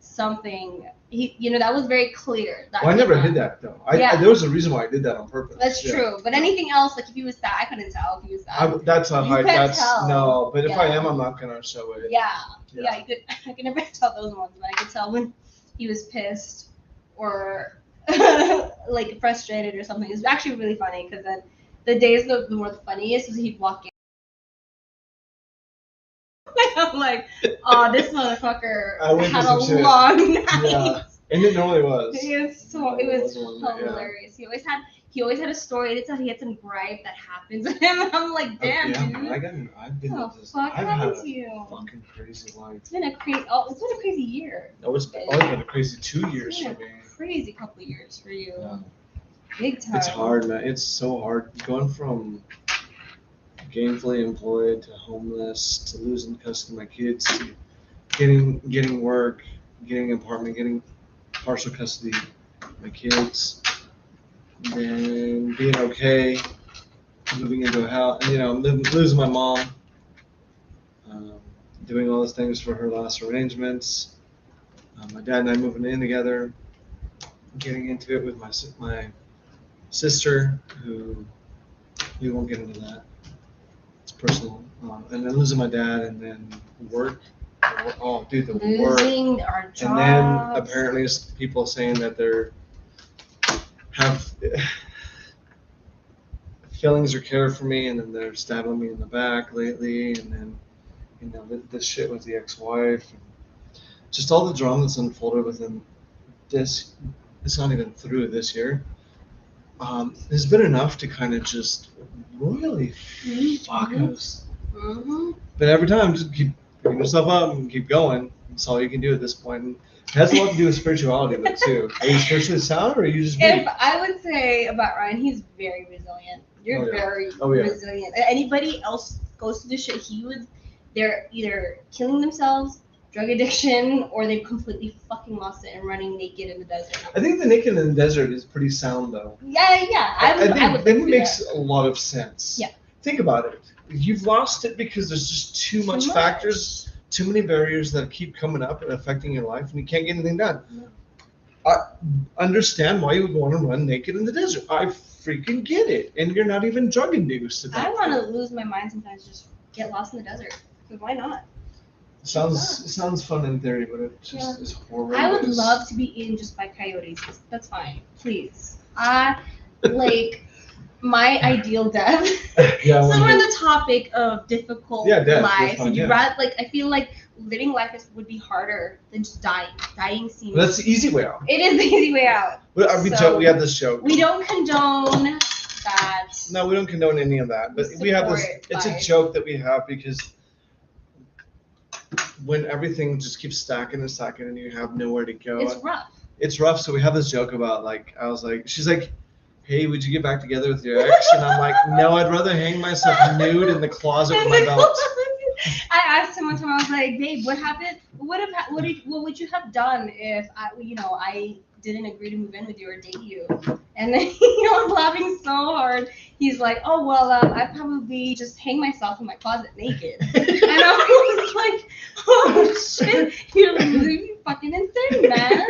Something. That was very clear. Well, I never did that though. There was a reason why I did that on purpose. That's Yeah. true. But anything else, like if he was sad, I couldn't tell if he was sad. That's a You high. can't That's tell. no. But if I Yeah. am, I'm not gonna show it. Yeah, you could. I could never tell those ones, but I could tell when he was pissed or like frustrated or something. It was actually really funny because then the days the more the funniest was he'd walk in. I'm like, oh, this motherfucker I went had through a some shit. long night. Yeah. And it normally was. It was Yeah. hilarious. He always had a story to tell. He had some gripe that happened to him. I'm like, damn, yeah, dude. I've been What the just, fuck I've had happened a to you? fucking crazy life. It's been a crazy year. It's been a crazy 2 years It's for been me. a crazy couple years for you. Yeah. Big time. It's hard, man. It's so hard going from gainfully employed to homeless to losing custody of my kids to getting work, getting an apartment, getting partial custody of my kids, then being okay, moving into a house, and I'm losing my mom, doing all those things for her last arrangements. My dad and I moving in together, getting into it with my sister, who we won't get into that. It's personal. And then losing my dad, and then work. Oh, dude, the work. Losing our jobs. And then apparently people saying that they're have feelings or care for me, and then they're stabbing me in the back lately, and then this shit with the ex-wife, and just all the drama that's unfolded within this. It's not even through this year. There's been enough to kind of just really fuck us. Mm-hmm. But every time, just keep picking yourself up and keep going. That's all you can do at this point. And it has a lot to do with spirituality, but too. Are you spiritually sound, or are you just weak? If I would say about Ryan, he's very resilient. You're very resilient. Anybody else goes through the shit he would, they're either killing themselves, drug addiction, or they've completely fucking lost it and running naked in the desert. I think the naked in the desert is pretty sound, though. Yeah. I would think it makes a lot of sense. Yeah. Think about it. You've lost it because there's just too much factors, too many barriers that keep coming up and affecting your life, and you can't get anything done. No. I understand why you would want to run naked in the desert. I freaking get it. And you're not even drug induced. I want to lose my mind sometimes, just get lost in the desert. Because why not? It sounds fun in theory, but it just is horrible. I would love to be eaten just by coyotes. That's fine. Please. My ideal death. Yeah, so we're on the topic of difficult lives. Fun, I feel like living life would be harder than just dying. Dying seems. But that's the easy way out. It is the easy way out. But we have this joke. We don't condone that. No, we don't condone any of that. But we have this. It's a joke that we have because when everything just keeps stacking and stacking, and you have nowhere to go. It's rough. It's rough. So we have this joke about she's like, hey, would you get back together with your ex? And I'm like, no, I'd rather hang myself nude in the closet with my belt. I asked him one time, I was like, babe, what happened? What would you have done if I didn't agree to move in with you or date you? And then he was laughing so hard. He's like, oh, well, I'd probably just hang myself in my closet naked. And I was like, oh, shit, you're really fucking insane, man.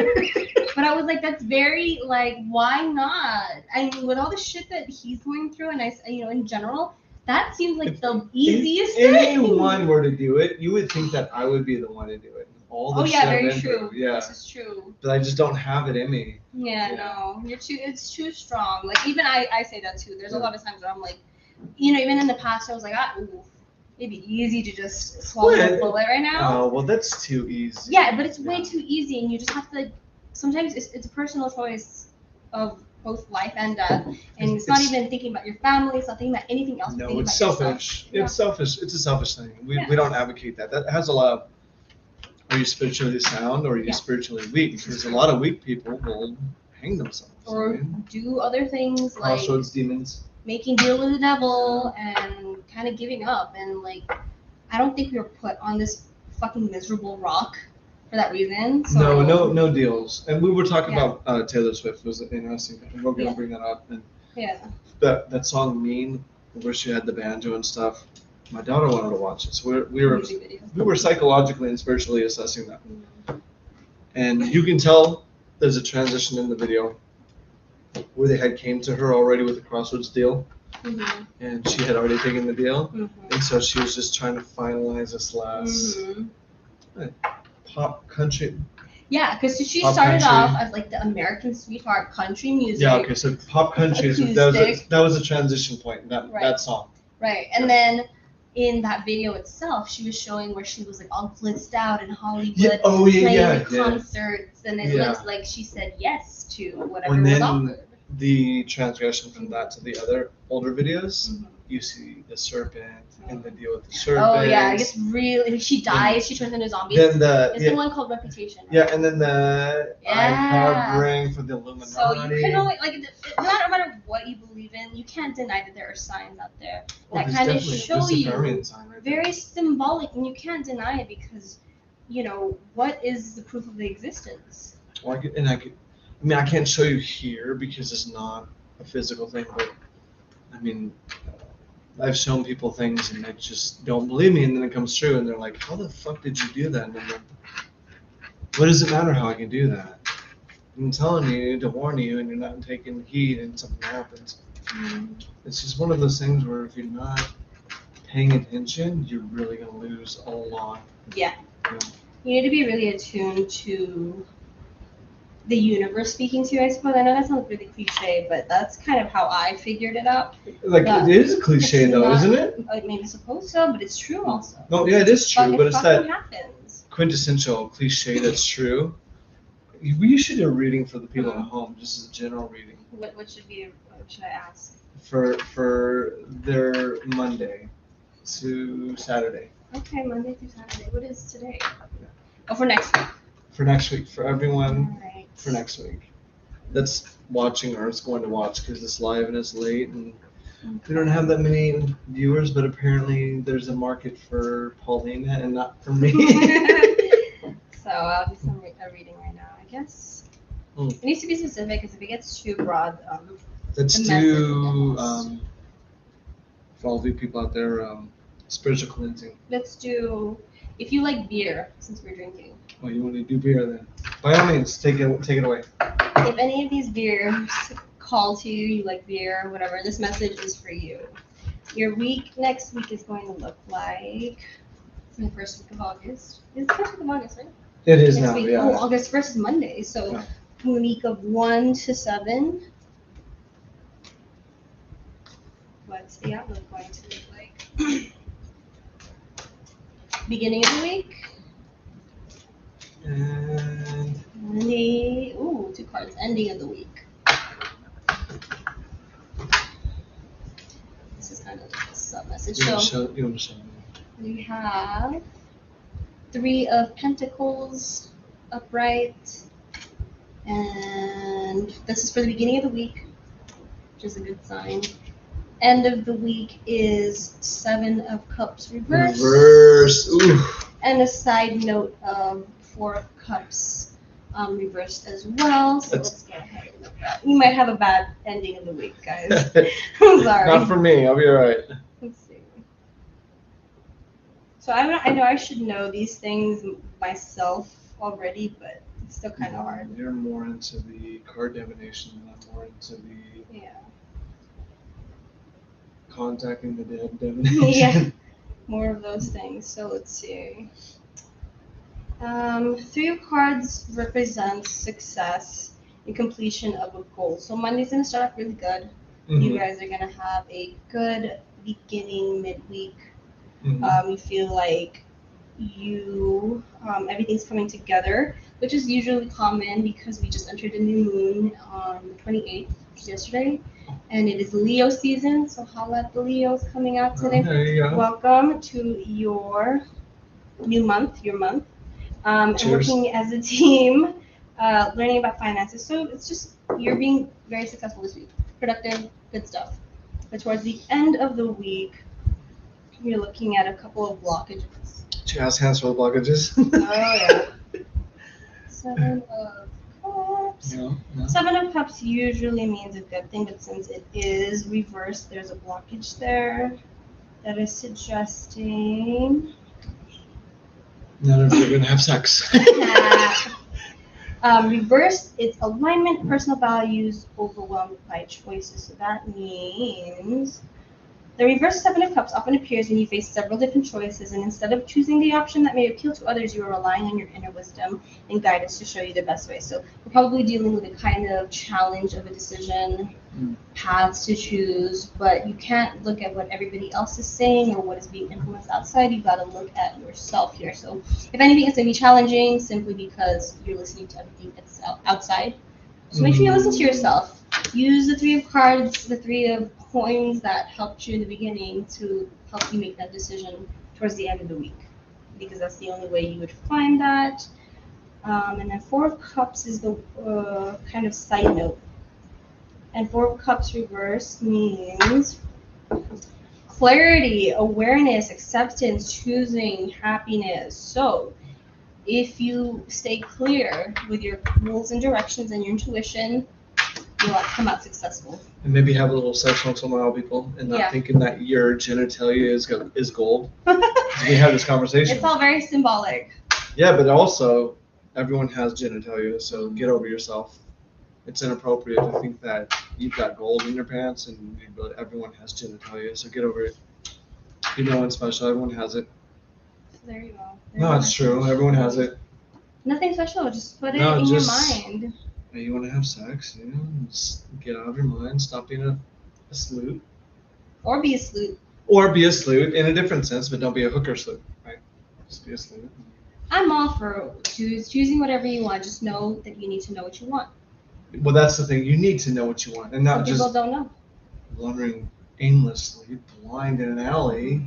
But I was like, that's very, why not? I mean, with all the shit that he's going through, and in general, that seems like the easiest thing. If anyone were to do it, you would think that I would be the one to do it. Very true. Yeah. This is true. But I just don't have it in me. Yeah. No. It's too strong. Like, even I say that too. There's a lot of times where I'm like, even in the past, I was like, it'd be easy to just swallow a bullet right now. Oh, well, that's too easy. Yeah, but it's way too easy, and you just have to, sometimes it's a personal choice of both life and death, and it's not even thinking about your family, it's not thinking about anything else. No, it's selfish. It's selfish. It's a selfish thing. We don't advocate that. That has a lot of, are you spiritually sound or are you spiritually weak? Because a lot of weak people will hang themselves. Or do other things like crossroads demons. Making deal with the devil and kind of giving up. And I don't think we were put on this fucking miserable rock for that reason. So, no deals. And we were talking about Taylor Swift was interesting. We're gonna bring that up. And that song Mean, where she had the banjo and stuff. My daughter wanted to watch it, so we were psychologically and spiritually assessing that. Mm-hmm. And you can tell there's a transition in the video where they had came to her already with the crossroads deal, and she had already taken the deal, and so she was just trying to finalize this last pop country. Yeah, because she started off as the American sweetheart country music. Yeah, okay, so pop country that was a transition point. That song. Right, and then in that video itself, she was showing where she was all blitzed out in Hollywood, playing concerts, and it looks like she said yes to whatever was offered. The transgression from that to the other older videos, you see the serpent and the deal with the serpent. Oh yeah, I guess really she dies, she turns into a zombie. Then it's the one called Reputation. Right? Yeah, and then I'm covering for the Illuminati. So you can only no matter what you believe in, you can't deny that there are signs out there that kind of show you very symbolic, and you can't deny it because what is the proof of the existence? Well, I can't show you here because it's not a physical thing, but I mean, I've shown people things and they just don't believe me, and then it comes true, and they're like, "How the fuck did you do that?" And I'm like, "What does it matter how I can do that? I'm telling you to warn you, and you're not taking heed, and something happens." It's just one of those things where if you're not paying attention, you're really gonna lose a lot. Yeah. You know? You need to be really attuned to the universe speaking to you, I suppose. I know that sounds really cliche, but that's kind of how I figured it out. Like Yeah. it is a cliche It's though, not- isn't it? I mean, I suppose so, but it's true also. No, yeah, it is true, but it it's fucking that happens. quintessential cliche that's true. We should do a reading for the people at home, just as a general reading What should I ask? for their Monday to Saturday. Okay, Monday through Saturday. What is today? Oh, for next week. For next week, for everyone, Alright. for next week. That's watching or is going to watch because it's live and it's late and we don't have that many viewers, but apparently there's a market for Paulina and not for me. So I'll do a reading right now, I guess. It needs to be specific because if it gets too broad, Let's the do, message for all the people out there, spiritual cleansing. let's do, if you like beer, since we're drinking. Oh, you want to do beer then? By all means, take it away. If any of these beers call to you, you like beer, whatever, this message is for you. Your week next week is going to look like the first week of August. It's the first week of August, right? It is Next now, week. yeah. Oh, August 1st is Monday. So Yeah. from the week of 1 to 7, what's the outlook going to look like? Beginning of the week. And Two cards. Ending of the week. This is kind of like a sub message. you want So to show me? we have 3 of Pentacles upright, and this is for the beginning of the week, which is a good sign. End of the week is 7 of Cups reversed. Reverse. Ooh. And a side note of 4 of Cups reversed as well. So let's go ahead and look at that. You might have a bad ending of the week, guys. I'm sorry. Not for me. I'll be alright. Let's see. So I know I should know these things myself already, but it's still kind of hard. You're more into the card divination, and I'm more into the Yeah. contacting the dead divination. Yeah. More of those things. So let's see. 3 of Cards represents success and completion of a goal. So Monday's gonna start off really good. You guys are gonna have a good beginning midweek. You feel like you everything's coming together, which is usually common because we just entered a new moon on the 28th, which is yesterday, and it is Leo season. So holla at the Leos coming out today. There you go. Welcome to your new month, and Cheers. working as a team, learning about finances. So it's just you're being very successful this week, productive, good stuff. But towards the end of the week, you're looking at a couple of blockages. Jazz hands for the blockages. Oh yeah. 7 of Cups. Yeah. 7 of Cups usually means a good thing, but since it is reversed, there's a blockage there that is suggesting None of you are gonna have sex. that reversed, it's alignment, personal values overwhelmed by choices. So that means the reverse 7 of Cups often appears when you face several different choices, and instead of choosing the option that may appeal to others, you are relying on your inner wisdom and guidance to show you the best way. So we're probably dealing with a kind of challenge of a decision, paths to choose, but you can't look at what everybody else is saying or what is being influenced outside. You've got to look at yourself here. So if anything, it's going to be challenging simply because you're listening to everything that's outside. So make sure you listen to yourself. Use the 3 of Cards, the 3 of Coins that helped you in the beginning to help you make that decision towards the end of the week, because that's the only way you would find that. And then 4 of Cups is the kind of side note. And 4 of Cups reverse means clarity, awareness, acceptance, choosing, happiness. So if you stay clear with your rules and directions and your intuition, you'll come out successful. And maybe have a little sexual tomorrow, people, and not Yeah. thinking that your genitalia is gold. We had this conversation. It's all very symbolic. Yeah, but also everyone has genitalia, so get over yourself. It's inappropriate to think that you've got gold in your pants and everyone has genitalia, so get over it. You're no one special. Everyone has it. There you go. No, it's true. Everyone has it. Nothing special. Just put it No, in just- your mind. You want to have sex, just get out of your mind. Stop being a sloot. Or be a sloot. Or be a sloot in a different sense, but don't be a hooker sloot, right? Just be a sloot. I'm all for choosing whatever you want. Just know that you need to know what you want. Well, that's the thing. You need to know what you want, and not Some just people don't know. wandering aimlessly, blind in an alley.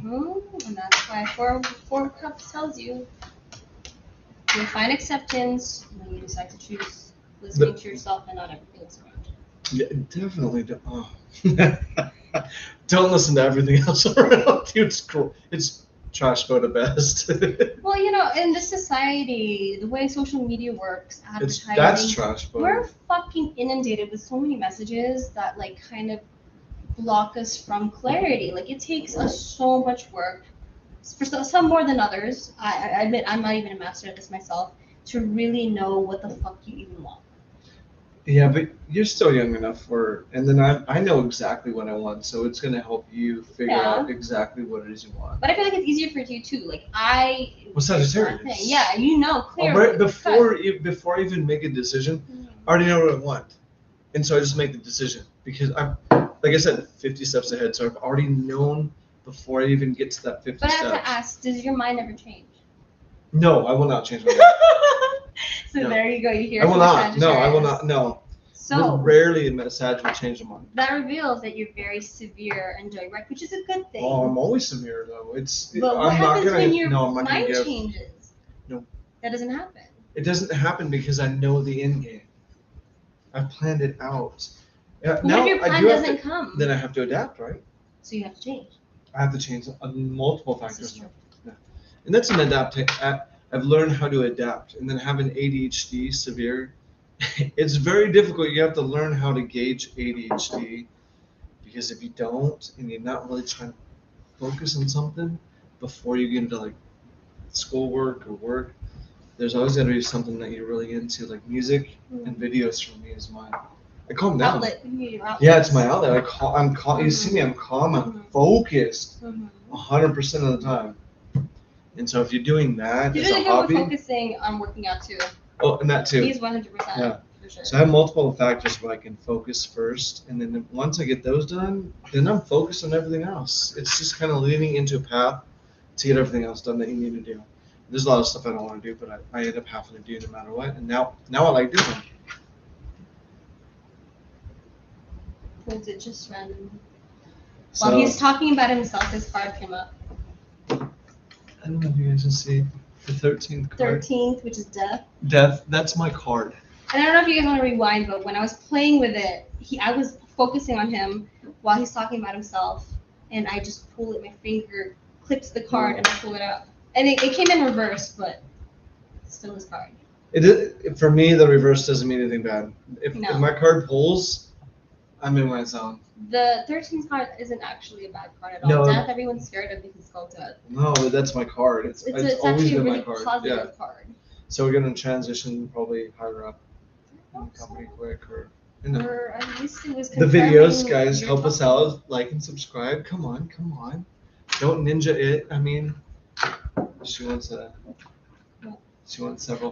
And that's why Four Cups tells you you'll find acceptance when you decide to choose listening to yourself and not everything else around you. Yeah, definitely don't. Oh. Don't listen to everything else around you. It's cool. It's trash mode at best. Well, in this society, the way social media works, advertising, that's trash we're mode. fucking inundated with so many messages that kind of block us from clarity. It takes us so much work, for some more than others. I admit I'm not even a master at this myself, to really know what the fuck you even want. Yeah, but you're still young enough and then I know exactly what I want, so it's gonna help you figure out exactly what it is you want. But I feel like it's easier for you too. Well, Sagittarius. Yeah, clearly. Right before I even make a decision, I already know what I want, and so I just make the decision because I'm, like I said, 50 steps ahead. So I've already known before I even get to that 50 But I steps. have to ask, does your mind ever change? No, I will not change my mind. So No. there you go. You hear. I will from not. No, I will Sagittarius. not. No. So Rarely a Sag will change their mind. that reveals that you're very severe and direct, which is a good thing. Oh, I'm always severe though. But what happens when your I'm not gonna mind give. changes? No. That doesn't happen. It doesn't happen because I know the end game. I've planned it out. Yeah, But now what if your I plan do have doesn't to, come? then I have to adapt, right? So you have to change. I have to change multiple This is factors. true. Yeah. And that's an I've learned how to adapt, and then having ADHD severe, it's very difficult. You have to learn how to gauge ADHD, because if you don't, and you're not really trying to focus on something before you get into schoolwork or work, there's always got to be something that you're really into, like music and videos. For me is mine. I calm down. Outlet. You need your outlet. Yeah, it's my outlet. I'm calm. You see me? I'm calm. I'm focused, 100% of the time. And so if you're doing that You're as a really good hobby, with focusing on working out too. oh, and that too. He's 100%. Yeah. For sure. So I have multiple factors where I can focus first, and then once I get those done, then I'm focused on everything else. It's just kind of leading into a path to get everything else done that you need to do. There's a lot of stuff I don't want to do, but I end up having to do no matter what. And now I like doing them. Was it just random? So While he's talking about himself, his card came up. I don't know if you guys can see the 13th card. 13th, which is death. Death. That's my card. And I don't know if you guys want to rewind, but when I was playing with it, I was focusing on him while he's talking about himself, and I just pulled it. My finger clips the card, and I pull it out. And it came in reverse, but it's still his card. For me, the reverse doesn't mean anything bad. If my card pulls, I'm in my zone. The 13th card isn't actually a bad card at all. No. Death, everyone's scared of because it's called death. No, but that's my card. It's always actually a been really my card. positive card. So we're gonna transition probably higher up in the company quick, or Or at least it was the videos, confirming guys. your Help us topic. out. Like and subscribe. Come on. Don't ninja it. I mean, she wants several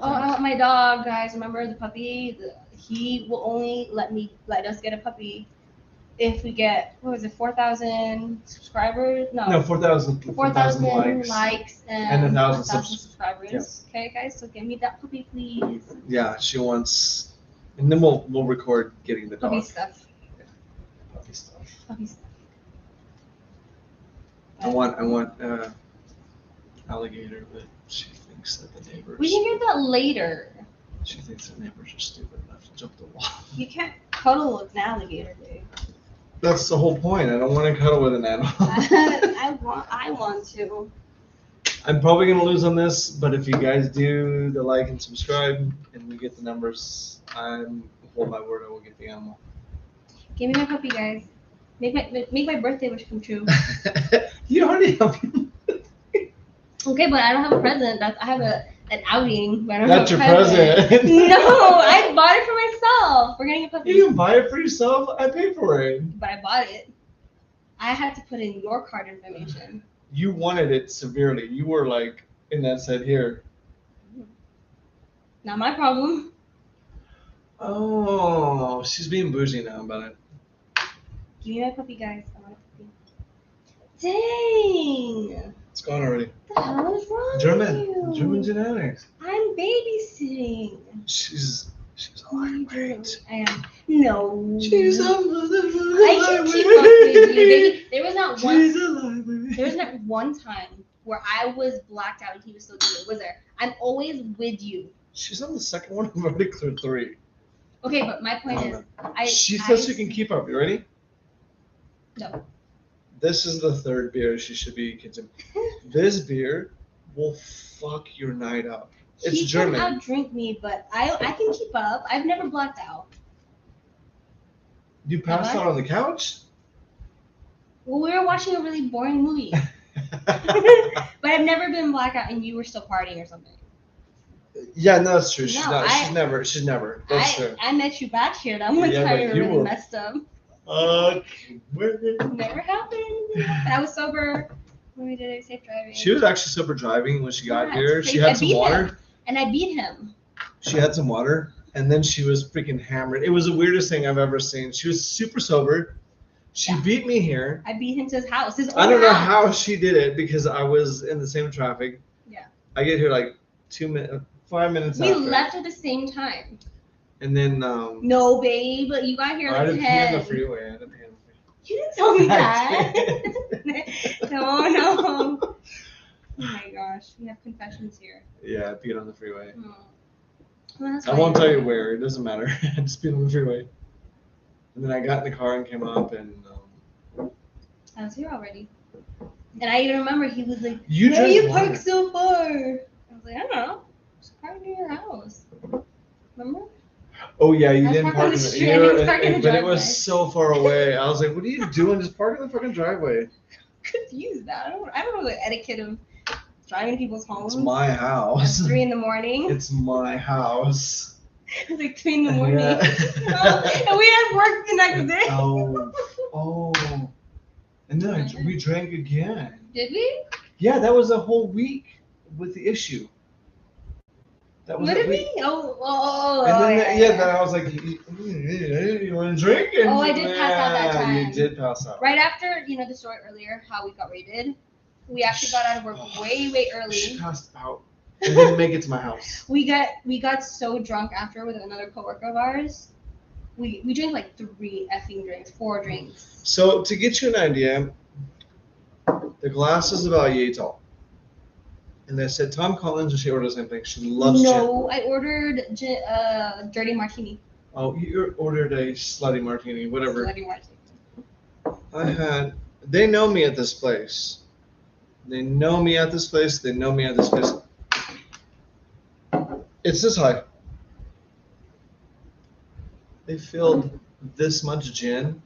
Oh, I things. want my dog, guys. Remember the puppy? He will only let us get a puppy if we get 4,000 subscribers? No, 4,000 4,000 likes. likes And 1,000 subscribers. Yeah. Okay, guys. So get me that puppy, please. Yeah, she wants, and then we'll record getting the dog. Puppy stuff. Puppy stuff. Puppy stuff. I want alligator, but she thinks that the neighbors. We can get that later. She thinks the neighbors are stupid enough to jump the wall. You can't cuddle with an alligator, dude. That's the whole point. I don't want to cuddle with an animal. I want to. I'm probably gonna lose on this, but if you guys do the like and subscribe, and we get the numbers, I'm hold my word. I will get the animal. Give me my puppy, guys. Make my birthday wish come true. You already have. Okay, but I don't have a present. I have an outing, but I don't That's have your a present. present. No, I bought it for myself. We're getting a puppy. You can buy it for yourself. I paid for it. But I bought it. I had to put in your card information. You wanted it severely. You were like, and that said here. Not my problem. Oh, she's being bougie now about it. Give me my puppy, guys. I want a puppy. Dang! It's gone already. What the hell is wrong with you? German genetics. I'm babysitting. She's a What are you doing? lightweight. I am. No. She's a I motherfucking can lightweight. keep up with you, baby. There was not She's one. a lightweight. There was not one time where I was blacked out and he was still doing it. Was there? I'm always with you. She's on the second one. I've already cleared 3. Okay, but my point is, She says she can keep up. You ready? No. This is the 3rd beer she should be consuming. This beer will fuck your night up. It's He German. can outdrink me, but I can keep up. I've never blacked out. You passed Have I? out on the couch? Well, we were watching a really boring movie, but I've never been blackout and you were still partying or something. Yeah, no, that's true. She's No, not. I- She's never. That's true. I met you back here that one Yeah, time but you were you really were- messed up. Where- Never happened. I was sober when we did it. Safe driving. She was actually sober driving when she got Yeah, here. it's She crazy. had I some beat water. him. And I beat him. She had some water, and then she was freaking hammered. It was the weirdest thing I've ever seen. She was super sober. She Yeah. beat me here. I beat him to his house. His I own don't know house. how she did it because I was in the same traffic. Yeah. I get here like 5 minutes We after. left at the same time. And then No, babe. You got here I like didn't pee on 10. the freeway. I didn't pee on the freeway. You didn't tell me I that. No. Oh my gosh. We have confessions here. Yeah, I peed on the freeway. Oh. Well, that's I won't fine. tell you where. It doesn't matter. I just peed on the freeway. And then I got in the car and came up and. I was here already. And I even remember he was like, You where drank you water. parked so far? I was like, I don't know. Just park near your house. Remember? Oh yeah, you I was didn't parked on park in the the street. I didn't park in the but it driveway. was so far away. I was like, "What are you doing? Just park in the fucking driveway." Confused that. I don't know the etiquette of driving to people's homes. It's my At house. 3 in the morning. It's my house. It's like 3 in the morning. Yeah. And we had work the next day. Oh. And then we drank again. Did we? Yeah, that was a whole week with the issue. That was What a did week. we? Oh. And then, yeah. then I was like, you want to drink? And Oh, I did pass out that yeah, time. You did pass out. Right after, the story earlier, how we got raided, we actually got out of work way She early. passed out and didn't make it to my house. We got so drunk after with another coworker of ours. We drank like 3 effing drinks, 4 drinks. So to get you an idea, the glass is about yay tall. And they said Tom Collins, and she ordered the same thing. She loves gin. No, I ordered dirty martini. Oh, you ordered a slutty martini, whatever. Dirty martini. They know me at this place. They know me at this place. They know me at this place. It's this high. They filled this much gin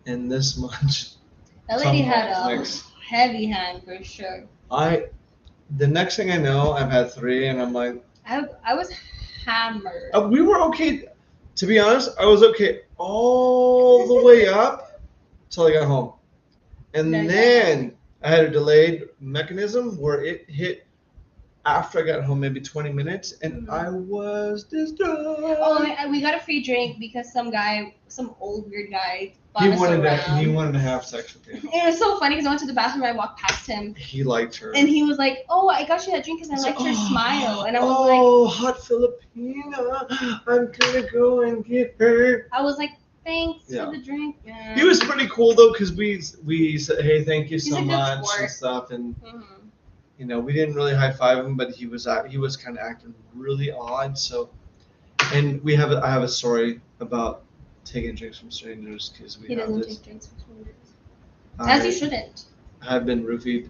and this much. That lady Tom had Collins a mix. heavy hand for sure. The next thing I know, I've had 3, and I'm like, I was hammered. we were okay. To be honest, I was okay all the way up till I got home. And Then you got then I had a delayed mechanism where it hit after I got home, maybe 20 minutes, and Mhm. I was distraught. Oh, and we got a free drink because some old weird guy bought He us wanted around. to have sex with you. It was so funny because I went to the bathroom and I walked past him He liked her. and he was like, "Oh, I got you that drink because I liked your smile." And I was oh, hot Filipina. I'm gonna go and get her. like, "Thanks Yeah. for the drink." Man. He was pretty cool though, because we said, hey, thank you He's so a good much sport. and stuff, and Mhm. we didn't really high five him, but he was kind of acting really odd. So, and I have a story about taking drinks from strangers because He we have doesn't this. take drinks from strangers. As you shouldn't. I've been roofied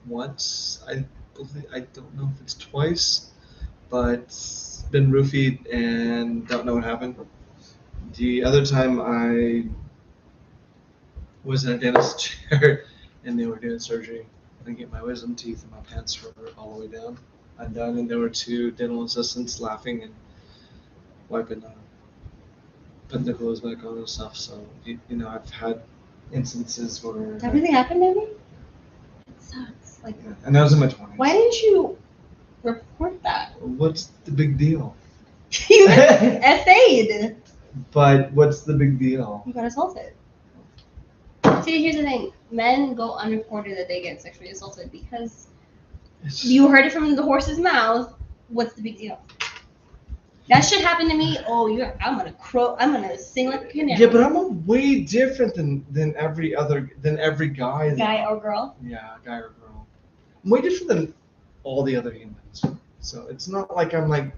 once. I don't know if it's twice, but been roofied and don't know what happened. The other time I was in a dentist chair and they were doing surgery and get my wisdom teeth and my pants were all the way down, undone, and there were two dental assistants laughing and wiping, putting the clothes back on and stuff. So you know, I've had instances where. That really happened to me? It sucks. Like, Yeah, and that was in my 20s. why didn't you report that? What's the big deal? You essayed. But what's the big deal? You got assaulted. See, here's the thing. Men go unreported that they get sexually assaulted because you heard it from the horse's mouth. What's the big deal? That shit happened to me. Oh, I'm gonna sing like a canary. Yeah, but I'm way different than every guy. Guy or girl. Yeah, guy or girl. I'm way different than all the other humans. So it's not like I'm like,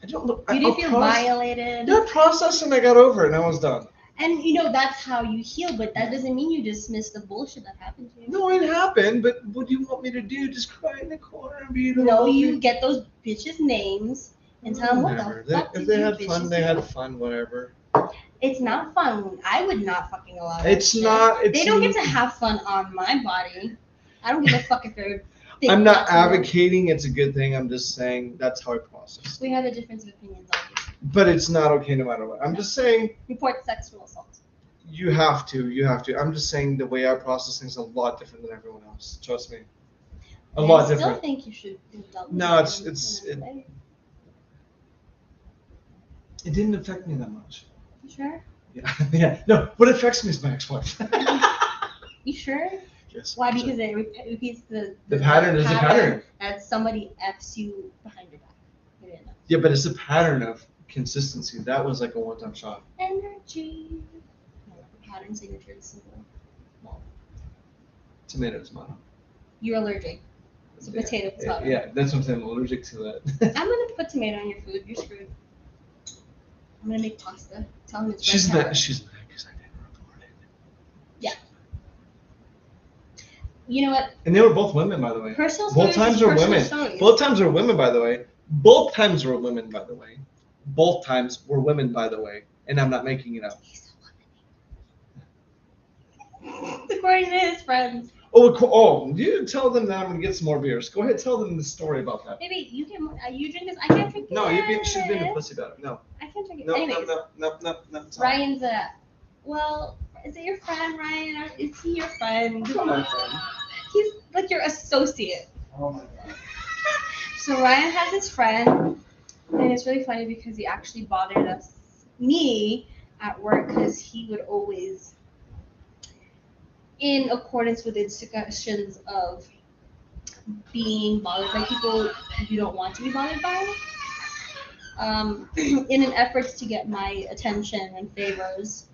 I don't look. You didn't feel violated. Yeah, processed and I got over it and I was done. And you know that's how you heal, but that doesn't mean you dismiss the bullshit that happened to you. No, it happened, but what do you want me to do? Just cry in the corner and be the No, you get those bitches' names and tell them what the fuck If did they you had bitches fun, they do? had fun, whatever. It's not fun. I would not fucking allow that It's shit. not. They don't get to have fun on my body. I don't give a fuck if they're. I'm not advocating it's a good thing. I'm just saying that's how I process. We have a difference of opinions on this. But it's not okay no matter what. I'm just saying Report sexual assault. you have to. I'm just saying the way I process things is a lot different than everyone else. Trust me. A lot I different. still think you should indulge. No, in it didn't affect me that much. You sure? Yeah. Yeah. No, what affects me is my ex-wife. You sure? Yes. Why? Because it repeats the pattern is a pattern. that somebody F's you behind your back. You didn't know. Yeah, but it's a pattern of consistency. That was like a one-time shot. Energy. No, the pattern signature is simple. Well, tomatoes, man. You're allergic. It's a potato potato. Yeah, that's what I'm saying. I'm allergic to that. I'm gonna put tomato on your food. You're screwed. I'm gonna make pasta. Tell him it's She's red mad. pepper. She's mad because I didn't report it. Yeah. You know what? And they were both women, by the way. Personal Both stories times is were personal women. stories. Both times were women, by the way. Both times were women, by the way. Both times were women, by the way. And I'm not making it up. He's according to his friends. Oh, you tell them that I'm gonna get some more beers. Go ahead, tell them the story about that. Maybe you can. You drink this. I can't drink No, this. she's being a pussy about it. No, I can't drink it. no, Anyways, no. It's not. Ryan's well, is it your friend, Ryan? Or is he your friend? He's not my friend. He's like your associate. Oh my god. So Ryan has this friend, and it's really funny because he actually bothered me at work because he would always, in accordance with the suggestions of being bothered by people you don't want to be bothered by, in an effort to get my attention and favors,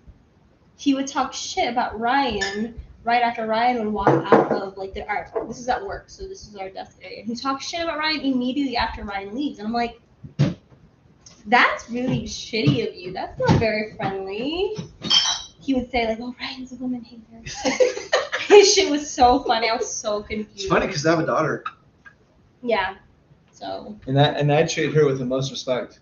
he would talk shit about Ryan right after Ryan would walk out of like the art. This is at work, so this is our desk area. He talks shit about Ryan immediately after Ryan leaves, and I'm like, that's really shitty of you. That's not very friendly. He would say like, "Oh, Ryan's a woman hater." His shit was so funny. I was so confused. It's funny because I have a daughter. Yeah. So. And I treat her with the most respect.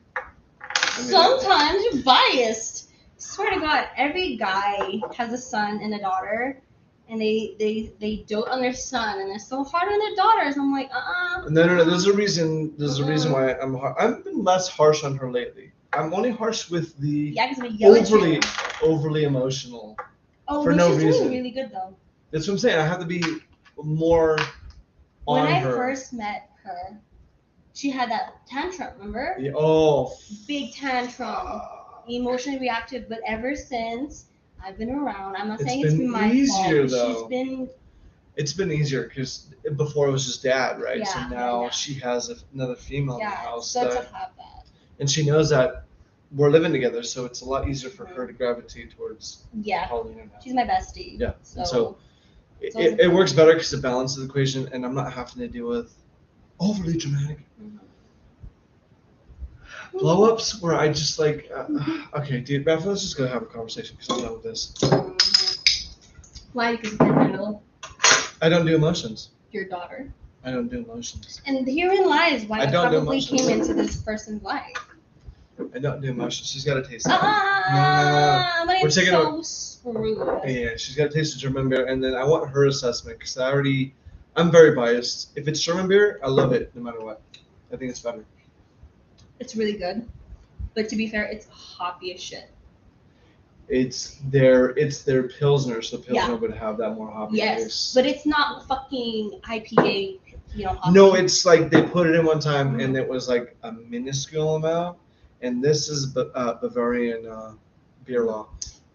Sometimes you're biased. Swear to God, every guy has a son and a daughter, and they dote on their son, and they're so hard on their daughters. I'm like, No. There's a reason. There's a reason why I've been less harsh on her lately. I'm only harsh with the Yeah, because we yell at you. overly emotional. Oh, for but no she's reason. doing really good though. That's what I'm saying. I have to be more on When I her. first met her, she had that tantrum. Remember? Yeah, oh. Big tantrum. Emotionally reactive, but ever since I've been around, I'm not It's saying it's been my easier, fault. though. She's been It's been easier because before it was just dad, right? Yeah, so now yeah. she has another female in the it's house, good to that, have that. and she knows that we're living together, so it's a lot easier for her to gravitate towards Yeah, Paulina now. she's my bestie. Yeah, and so it's it works better because it balances the equation, and I'm not having to deal with overly dramatic blow-ups where I just like, okay, dude, Raph, let's just go have a conversation because I'm done with this. Why? Because you can handle I don't do emotions. your daughter. I don't do emotions. And herein lies why I I don't do probably emotions. came into this person's life. I don't do much. She's got to taste it. But We're it's taking so screwed. Yeah, she's got to taste the German beer, and then I want her assessment because I'm very biased. If it's German beer, I love it no matter what. I think it's better. It's really good. But to be fair, it's hoppy as shit. It's their Pilsner, so Pilsner Yeah. would have that more hoppy Yes, taste. but it's not fucking IPA, hoppy. No, it's like they put it in one time and it was like a minuscule amount, and this is Bavarian beer law,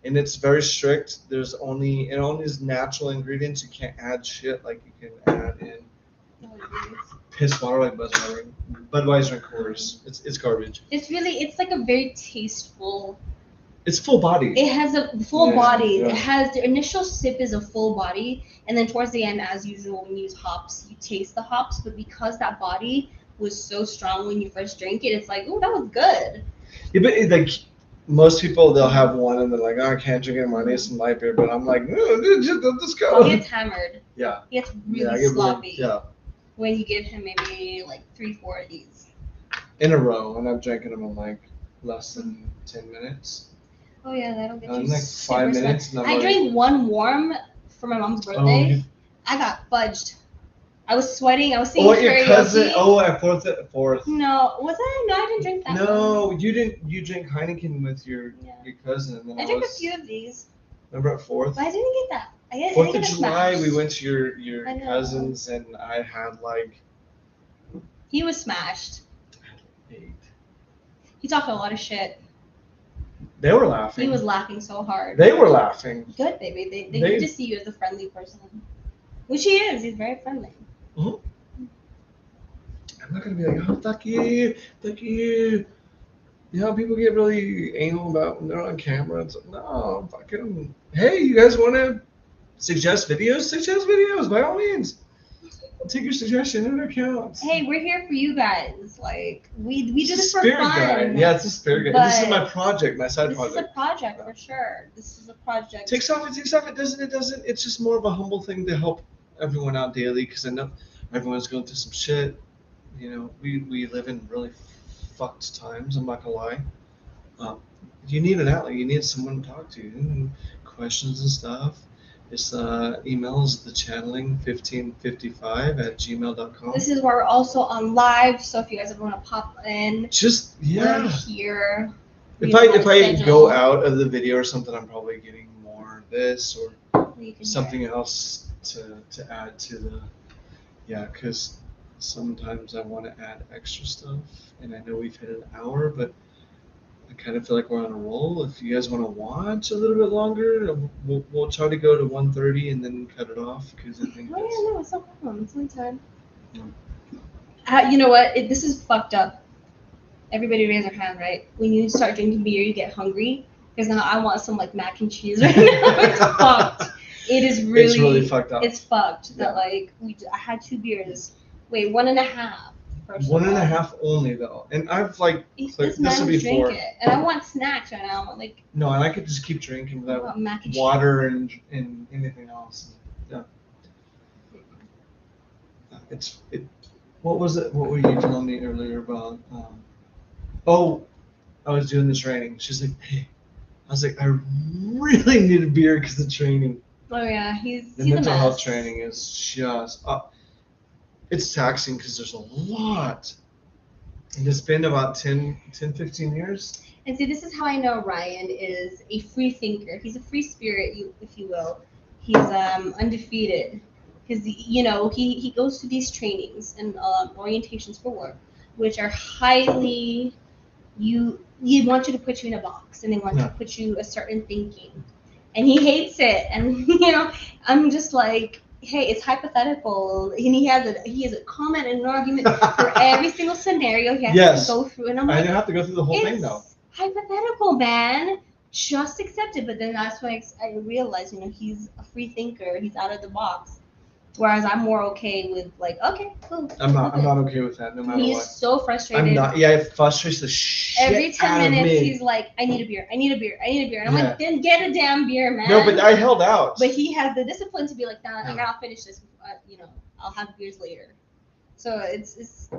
and it's very strict. It only is natural ingredients. You can't add shit like you can add in piss water like Budweiser and Coors. It's garbage. It's like a very tasteful. It's full body. It has a full body. Yeah. It has the initial sip is a full body, and then towards the end, as usual, when you use hops, you taste the hops. But because that body was so strong when you first drink it, it's like, oh, that was good. Yeah, but like most people, they'll have one and they're like, oh, I can't drink anymore. I need some light beer. But I'm like, no, dude, just go. He gets hammered. Yeah. He gets I really get sloppy. yeah. When you give him maybe like 3-4 of these. In a row, and I'm drinking them in like less than 10 minutes. Oh yeah, that'll get you. In like 5 minutes. And I drank one warm for my mom's birthday. I got fudged. I was sweating. I was singing karaoke. Your cousin. Oh, at fourth. No, was I? No, I didn't drink that. No, you didn't. You drank Heineken with your cousin. And then I drank a few of these. Remember at fourth? But I didn't get that. 4th of July, we went to your cousins, and I had like. He was smashed. 8. He talked a lot of shit. They were laughing. He was laughing so hard. They were laughing. Good, baby. They need to see you as a friendly person. Which he is. He's very friendly. Mm-hmm. I'm not going to be like, oh, fuck you. You know, people get really anal about when they're on camera. It's like, no, fucking, hey, you guys want to suggest videos? Suggest videos, by all means. I'll take your suggestion into account. Hey, we're here for you guys. Like, we do this for Spirit fun. Guide. Yeah, it's a spirit guide. This is my project, my side project. This is a project for sure. This is a project. Takes off. It doesn't. It's just more of a humble thing to help everyone out daily because I know everyone's going through some shit. You know, we live in really fucked times. I'm not gonna lie. You need an outlet. You need someone to talk to. And questions and stuff. This email is thechanneling1555@gmail.com. This is where we're also on live, so if you guys ever want to pop in, we're here. If I go out of the video or something, I'm probably getting more of this or something else to add to the because sometimes I want to add extra stuff, and I know we've hit an hour, but I kind of feel like we're on a roll. If you guys want to watch a little bit longer, we'll try to go to 1:30 and then cut it off because I think. Oh yeah, no, it's no problem. It's only time. Yeah. You know what? This is fucked up. Everybody raise their hand, right? When you start drinking beer, you get hungry because now I want some like mac and cheese right now. It's fucked. It's really fucked up. It's fucked that like I had 2 beers. Wait, 1.5. 1.5 only though, and I've like this will be 4. And I want snacks right now. Like no, and I could just keep drinking without water and anything else. Yeah. What was it? What were you telling me earlier about? I was doing the training. She's like, hey, I was like, I really need a beer because of training. Oh yeah, the mental health training is just it's taxing because there's a lot. And it's been about 10, 15 years. And see, this is how I know Ryan is a free thinker. He's a free spirit, if you will. He's undefeated. Because, he goes to these trainings and orientations for work, which are highly, you want you to put you in a box, and they want to put you a certain thinking. And he hates it. And, I'm just like, hey, it's hypothetical, and he has a comment and an argument for every single scenario he has to go through. And I'm like, I don't have to go through the whole thing though. Hypothetical, man. Just accept it. But then that's when I realized, he's a free thinker. He's out of the box. Whereas I'm more okay with like, okay, cool. I'm not okay with that no matter what. He's so frustrated. I'm not. Yeah, it frustrates the shit Every 10 out minutes, of me. he's like, I need a beer. And I'm like, then get a damn beer, man. No, but I held out. But he has the discipline to be like, nah, I'll finish this. I'll have beers later. So it's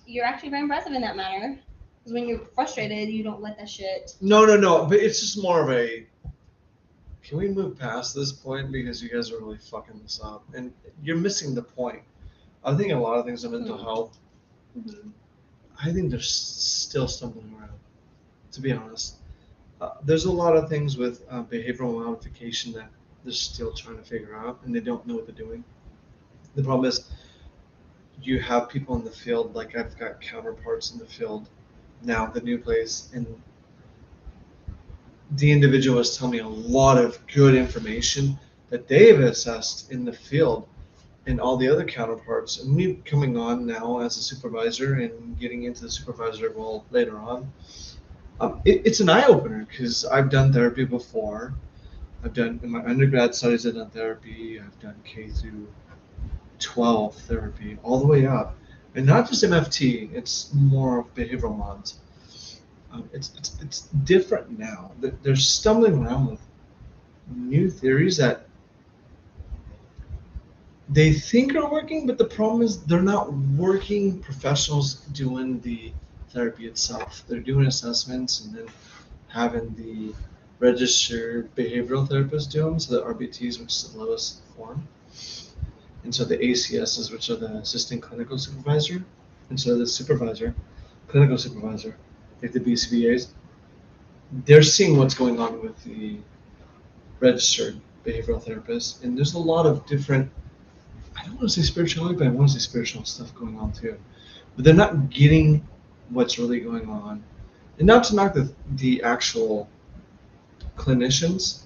you're actually very impressive in that manner. Because when you're frustrated, you don't let that shit. No. But it's just more of a. Can we move past this point because you guys are really fucking this up and you're missing the point. I think a lot of things in mental health. Mm-hmm. I think they're still stumbling around. To be honest, there's a lot of things with behavioral modification that they're still trying to figure out and they don't know what they're doing. The problem is you have people in the field, like I've got counterparts in the field now, the new place, and the individual was telling me a lot of good information that they've assessed in the field and all the other counterparts. And me coming on now as a supervisor and getting into the supervisor role later on, it's an eye opener because I've done therapy before. I've done in my undergrad studies. I've done therapy. I've done K through 12 therapy all the way up, and not just MFT. It's more of behavioral mods. It's different now. They're stumbling around with new theories that they think are working, but the problem is they're not working professionals doing the therapy itself. They're doing assessments and then having the registered behavioral therapists do them, so the RBTs, which is the lowest form, and so the ACSs, which are the assistant clinical supervisor, and so the supervisor, clinical supervisor, like the BCBAs, they're seeing what's going on with the registered behavioral therapists, and there's a lot of different, I don't want to say spirituality, but I want to say spiritual stuff going on too. But they're not getting what's really going on. And not to knock the actual clinicians,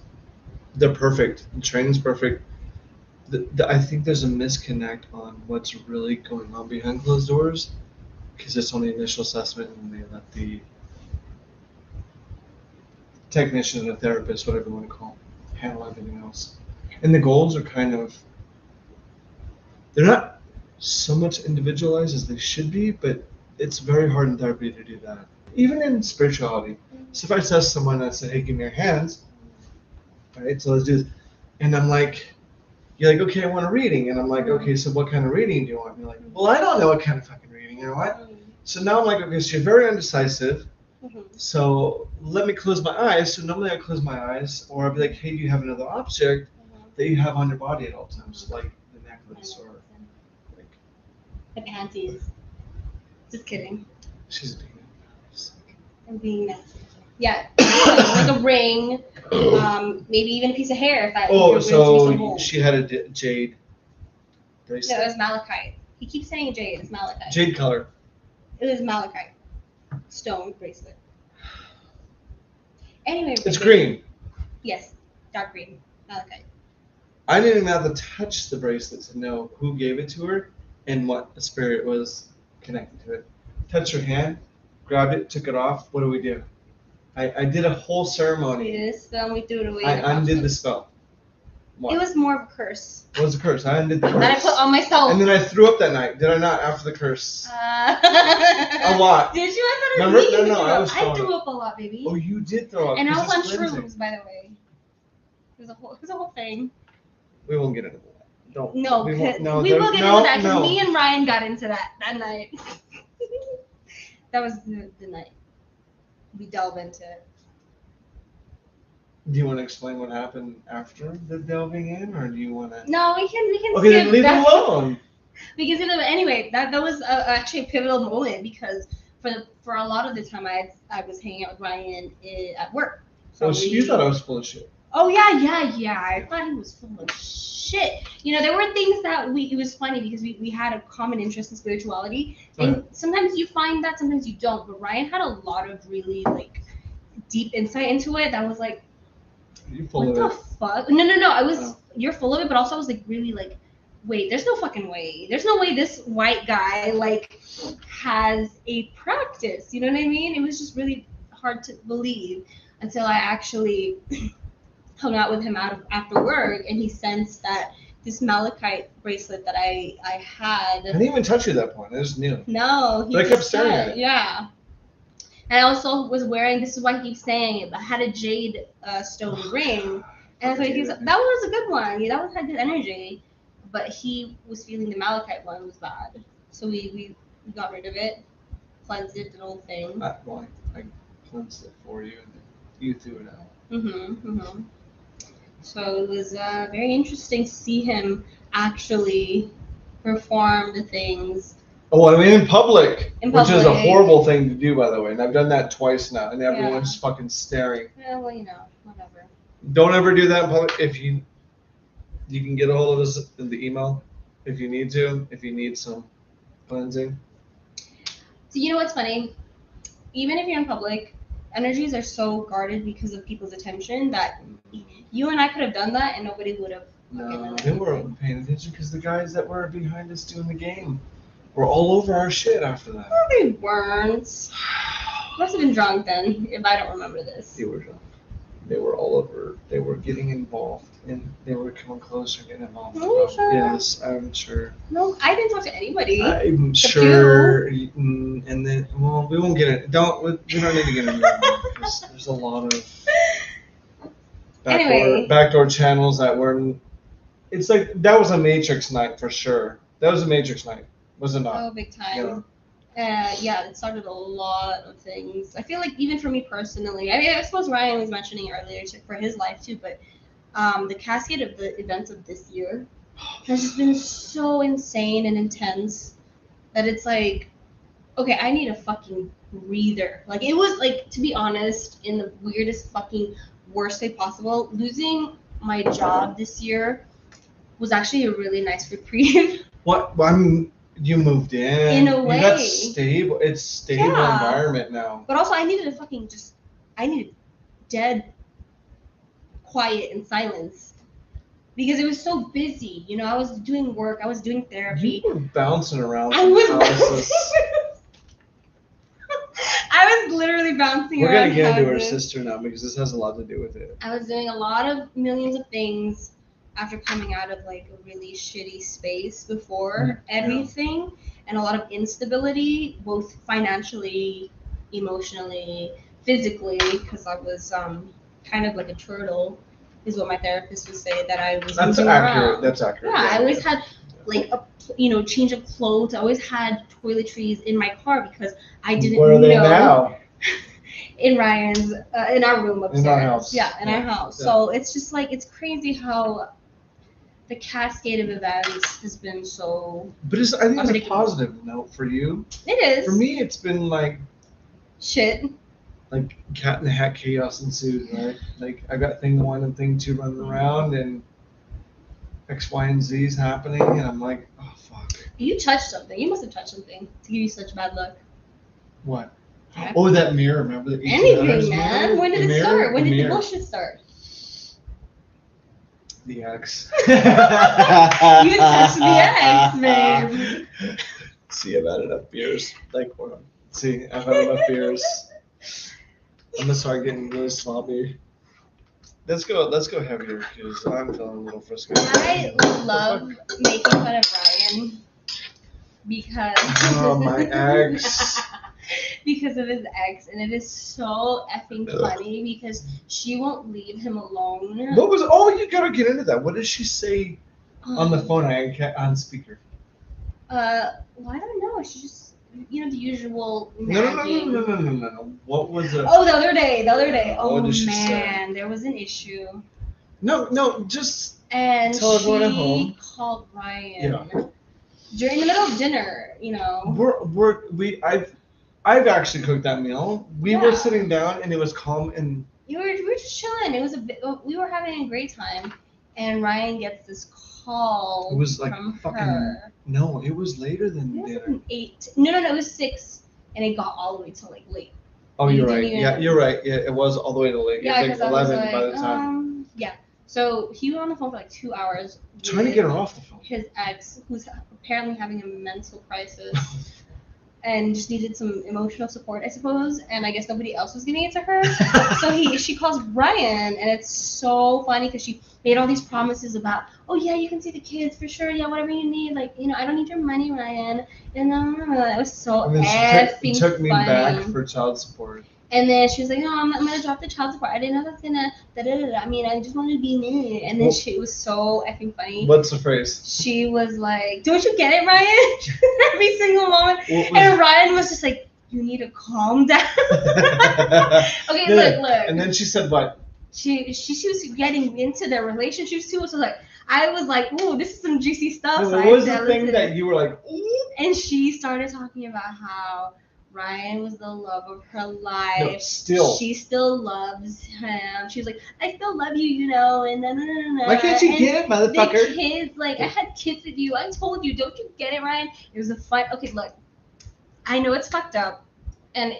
they're perfect. The training's perfect. I think there's a disconnect on what's really going on behind closed doors because it's only initial assessment and they let the technician or therapist, whatever you want to call it, handle everything else. And the goals are kind of, they're not so much individualized as they should be, but it's very hard in therapy to do that. Even in spirituality. So if I test someone that said, hey, give me your hands, right, so let's do this. And I'm like, you're like, okay, I want a reading. And I'm like, okay, so what kind of reading do you want? And you're like, well, I don't know what kind of fucking reading, you know what? So now I'm like, okay, so you're very undecisive. So let me close my eyes. So normally I close my eyes, or I'll be like, hey, do you have another object that you have on your body at all times, like the necklace or like the panties. Just kidding. She's being nice. I'm being nice. Yeah, like a ring, maybe even a piece of hair. If that. Oh, so she had a jade bracelet. No, it was malachite. He keeps saying jade. It's malachite. Jade color. It was malachite stone bracelet. Anyway. It's green. Yes, dark green malachite. I didn't even have to touch the bracelet to know who gave it to her and what spirit was connected to it. Touched her hand, grabbed it, took it off. What do? I did a whole ceremony. We did a spell and we threw it away. I undid the spell. What? It was more of a curse. What was the curse? I undid the curse. That I put on myself. And then I threw up that night. Did I not after the curse? A lot. Did you? I thought Remember? it was me. No, I threw up a lot, baby. Oh, you did throw up. And I was on cleansing. shrooms, by the way. It was a whole thing. We won't get into that. Don't. No, we will get into that because me and Ryan got into that night. That was the night we delve into it. Do you want to explain what happened after the delving in, or do you want to? No, we can. Okay, then leave it alone. We can see them anyway. That was actually a pivotal moment because for a lot of the time I was hanging out with Ryan at work. So you thought I was full of shit. Oh yeah. I thought he was full of shit. You know, there were things that it was funny because we had a common interest in spirituality, and sometimes you find that, sometimes you don't. But Ryan had a lot of really like deep insight into it. That was like. You're full what of the fuck? No. I was. You're full of it, but also I was like really like, wait. There's no fucking way. There's no way this white guy like has a practice. You know what I mean? It was just really hard to believe until I actually hung out with him after work, and he sensed that this malachite bracelet that I had. I didn't even touch you at that point. I just knew. No. But I kept staring at it. Yeah. And I also was wearing, this is why he keeps saying it, but I had a jade stone ring. And so that was a good one. Yeah, that one had good energy. But he was feeling the malachite one was bad. So we got rid of it. cleansed it, did the whole thing. Well, I cleansed it for you, and then you threw it out. So it was very interesting to see him actually perform the things. Oh, I mean in public, In which is a public. horrible thing to do, by the way. And I've done that twice now, and everyone's fucking staring. Yeah, well, you know, whatever. Don't ever do that in public. If you can get a hold of us in the email if you need to, if you need some cleansing. So you know what's funny? Even if you're in public, energies are so guarded because of people's attention that you and I could have done that and nobody would have. No, they weren't paying attention because the guys that were behind us doing the game were all over our shit after that. No, they weren't. Must have been drunk then, if I don't remember this. They were drunk. They were all over. They were getting involved, and they were coming closer, getting involved. Are you sure? Yes, I'm sure. No, I didn't talk to anybody. I'm sure. And then, well, we won't get it. We don't need to get into that because there's a lot of backdoor channels that were. It's like that was a Matrix night for sure. That was a Matrix night, was it not? Oh, big time. Yeah, it started a lot of things. I feel like even for me personally, I mean, I suppose Ryan was mentioning earlier for his life too, but the cascade of the events of this year has just been so insane and intense that it's like, okay, I need a fucking breather. Like, it was like, to be honest, in the weirdest fucking worst way possible, losing my job this year was actually a really nice reprieve. What? Well, I mean, you moved in. In a way. You got stable. It's stable environment now. But also, I needed I needed dead quiet and silence because it was so busy. You know, I was doing work, I was doing therapy. You were bouncing around. I was. I was literally bouncing We're around. gonna get into our sister now because this has a lot to do with it. I was doing a lot of millions of things after coming out of like a really shitty space before everything, and a lot of instability, both financially, emotionally, physically, because I was kind of like a turtle, is what my therapist would say, that I was. That's accurate. That's accurate. Yeah, I always had like a change of clothes. I always had toiletries in my car because I didn't know. Where are they now? In Ryan's, in our room upstairs. In our house. Yeah, in our house. Yeah. So it's just like, it's crazy how the cascade of events has been so. But I think it's a positive note for you. It is. For me, it's been like. Shit. Like cat in the hat chaos ensued, right? Like I got thing 1 and thing 2 running around, and X, Y, and Z is happening, and I'm like, oh fuck. You touched something. You must have touched something to give you such bad luck. What? Oh, that mirror. Remember the anything, man? Mirror? When did it start? When did the bullshit start? The X. You touched the X, babe. See, I've had enough beers. See, I've had enough beers. I'm gonna start getting really sloppy. Let's go heavier because I'm feeling a little frisky. I love making fun of Ryan because. Oh, my ex. Because of his ex, and it is so effing funny because she won't leave him alone. What was? Oh, you gotta get into that. What did she say on the phone? On speaker. Well, I don't know. She just, the usual. No. What was it? Oh, the other day. Oh what did she man, say? there was an issue. No, just. And tell everyone at home. She called Ryan during the middle of dinner. I've actually cooked that meal. We were sitting down and it was calm and we were just chilling. It was we were having a great time, and Ryan gets this call. It was like from fucking her. No, it was later than dinner. Like 8. No, it was 6, and it got all the way till like late. Oh, you're right. Yeah, you're right. Yeah, it was all the way to late. Yeah, it was like 11 by the time. Yeah. So he was on the phone for like 2 hours. Trying to get her off the phone. His ex, who's apparently having a mental crisis. And just needed some emotional support, I suppose. And I guess nobody else was giving it to her. So she calls Ryan, and it's so funny because she made all these promises about, oh yeah, you can see the kids for sure. Yeah, whatever you need. Like, I don't need your money, Ryan. And it was so effing she took me funny. back for child support. And then she was like, no, I'm going to drop the child support. I didn't know that's going to, I mean, I just wanted to be me. And then it was so effing funny. What's the phrase? She was like, don't you get it, Ryan? Every single moment. And Ryan was just like, you need to calm down. Okay, Yeah. look. And then she said what? She was getting into their relationships too. So like, I was like, ooh, this is some juicy stuff. No, So what I was said, the thing listen. that you were like, ooh? And she started talking about how Ryan was the love of her life. No, still. She still loves him. She's like, I still love you, you know, and then. Why can't you get it, motherfucker? The kids, like, I had kids with you. I told you, don't you get it, Ryan? It was a fight. Okay, look, I know it's fucked up, and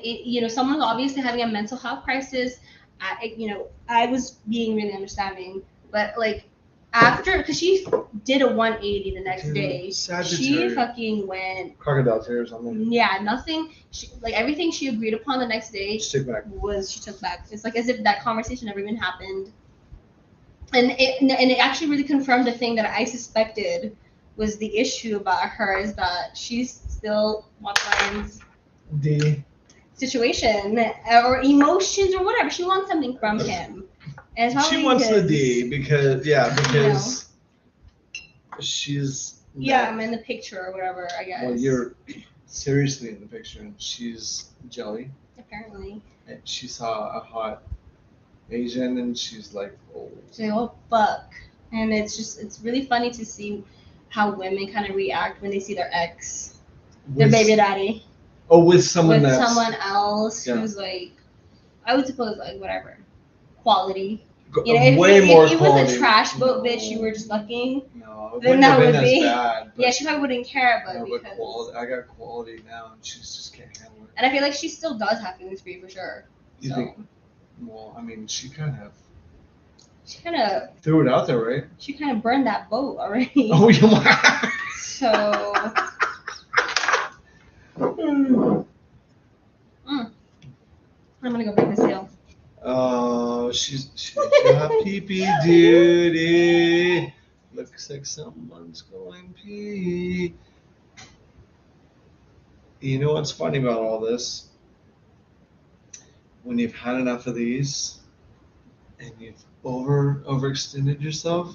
someone's obviously having a mental health crisis. I was being really understanding, but like after, because she did a 180 the next day, she Sagittarius. fucking went Crocodile tears on me. yeah, nothing. Everything she agreed upon the next day She took back. she took back. It's like as if that conversation never even happened, and it actually really confirmed the thing that I suspected was the issue about her, is that she's still wants Ryan's D. situation or emotions or whatever. She wants something from him. And it's She probably wants the because- D because she's. Yeah, I'm in the picture or whatever, I guess. Well, you're seriously in the picture, and she's jelly. Apparently. And she saw a hot Asian, and she's like, oh. She's like, oh, fuck. And it's really funny to see how women kind of react when they see their ex, their baby daddy, Oh, with someone with that's someone else Yeah. who's like, I would suppose like whatever, quality. go- You know, if way it, more if it was quality. a trash boat bitch you were just fucking, No, it then wouldn't that have been would as be- bad. But, yeah, she probably wouldn't care, but no, but because. quality, I got quality now, and she just can't handle it. And I feel like she still does have feelings for you for sure. You So think? Well, I mean, she kind of she kind of threw it out there, right? burned that boat already. Oh, yeah. So I'm gonna go make the seal. Oh, she's got pee-pee duty. Looks like someone's going pee. You know what's funny about all this? When you've had enough of these and you've overextended yourself,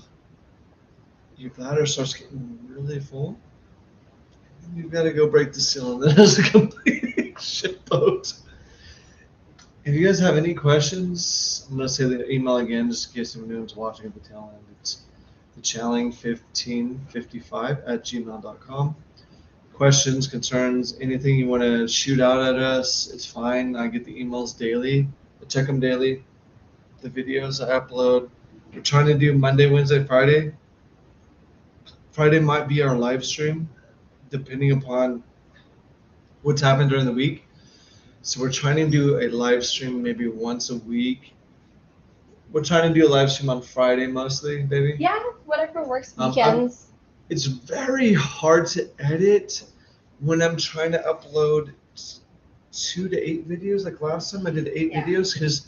your bladder starts getting really full. And you've got to go break the seal, and then it's a complete shitboat. If you guys have any questions, I'm going to say the email again just in case anyone's watching at the tail end. It's thechalling1555@gmail.com. Questions, concerns, anything you want to shoot out at us, it's fine. I get the emails daily. I check them daily. The videos I upload. We're trying to do Monday, Wednesday, Friday. Friday might be our live stream, depending upon what's happened during the week. So we're trying to do a live stream maybe once a week. We're trying to do a live stream on Friday mostly, baby. Yeah, whatever works. I'm- Weekends. It's very hard to edit when I'm trying to upload 2 to 8 videos. Like last time I did 8 Yeah. videos because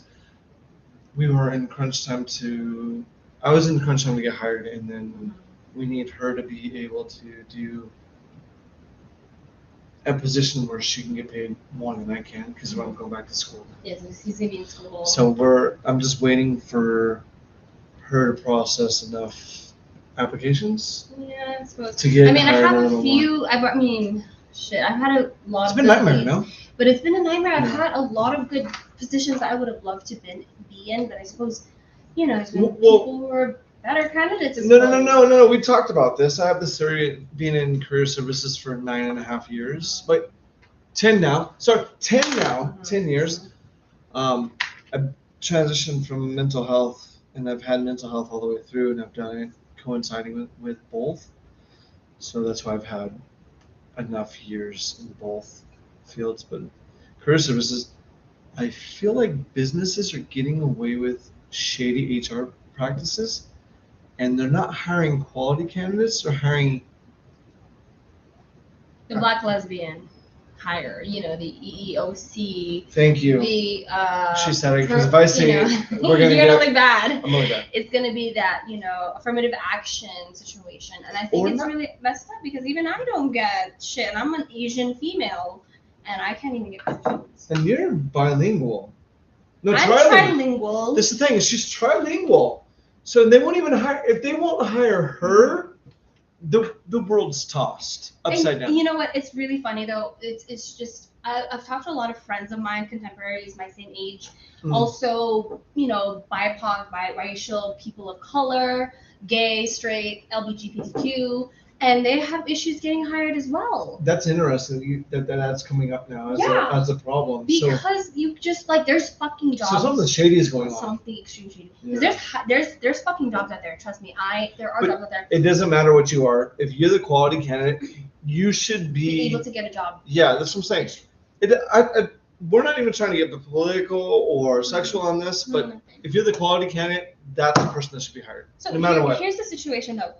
we were in crunch time I was in crunch time to get hired, and then we need her to be able to do a position where she can get paid more than I can because I'm going back to school. Yes, he's gonna be in school. So I'm just waiting for her to process enough applications yeah, I suppose. to get I mean, I hired have a little more. few. I've had a lot. It's of been a good nightmare, leads, no? But it's been a nightmare. I've Yeah. had a lot of good positions that I would have loved to be in, but I suppose, there's been Well- people who are better candidates. I No. suppose. We talked about this. I have this theory being in career services for 9.5 years, but 10 now. Sorry, 10 now. 10 years. I've transitioned from mental health, and I've had mental health all the way through, and I've done it coinciding with both. So that's why I've had enough years in both fields. But career services, I feel like businesses are getting away with shady HR practices, and they're not hiring quality candidates, they're hiring The black lesbian hire, the EEOC, thank you. the She said it because if I say we're gonna you're get look bad. I'm really bad. It's gonna be that affirmative action situation, and I think Or it's not- really messed up because even I don't get shit, and I'm an Asian female, and I can't even get positions. And you're bilingual. No, I'm trilingual. trilingual. That's the thing, she's trilingual. So they won't even hire if they won't hire her, the world's tossed upside And down. you know what? It's really funny though. It's just I've talked to a lot of friends of mine, contemporaries, my same age, Mm. also, BIPOC, biracial, people of color, gay, straight, LGBTQ, and they have issues getting hired as well. That's interesting that's coming up now Yeah. as a problem. Because you just like there's fucking jobs. So something shady is going on. Something extreme shady. Yeah. There's fucking jobs out there. Trust me, there are But jobs out there. It doesn't matter what you are. If you're the quality candidate, you should Be able to get a job. Yeah, that's what I'm saying. We're not even trying to get political or sexual on this, but Nothing. if you're the quality candidate, that's the person that should be hired, So no matter what. Here's the situation though.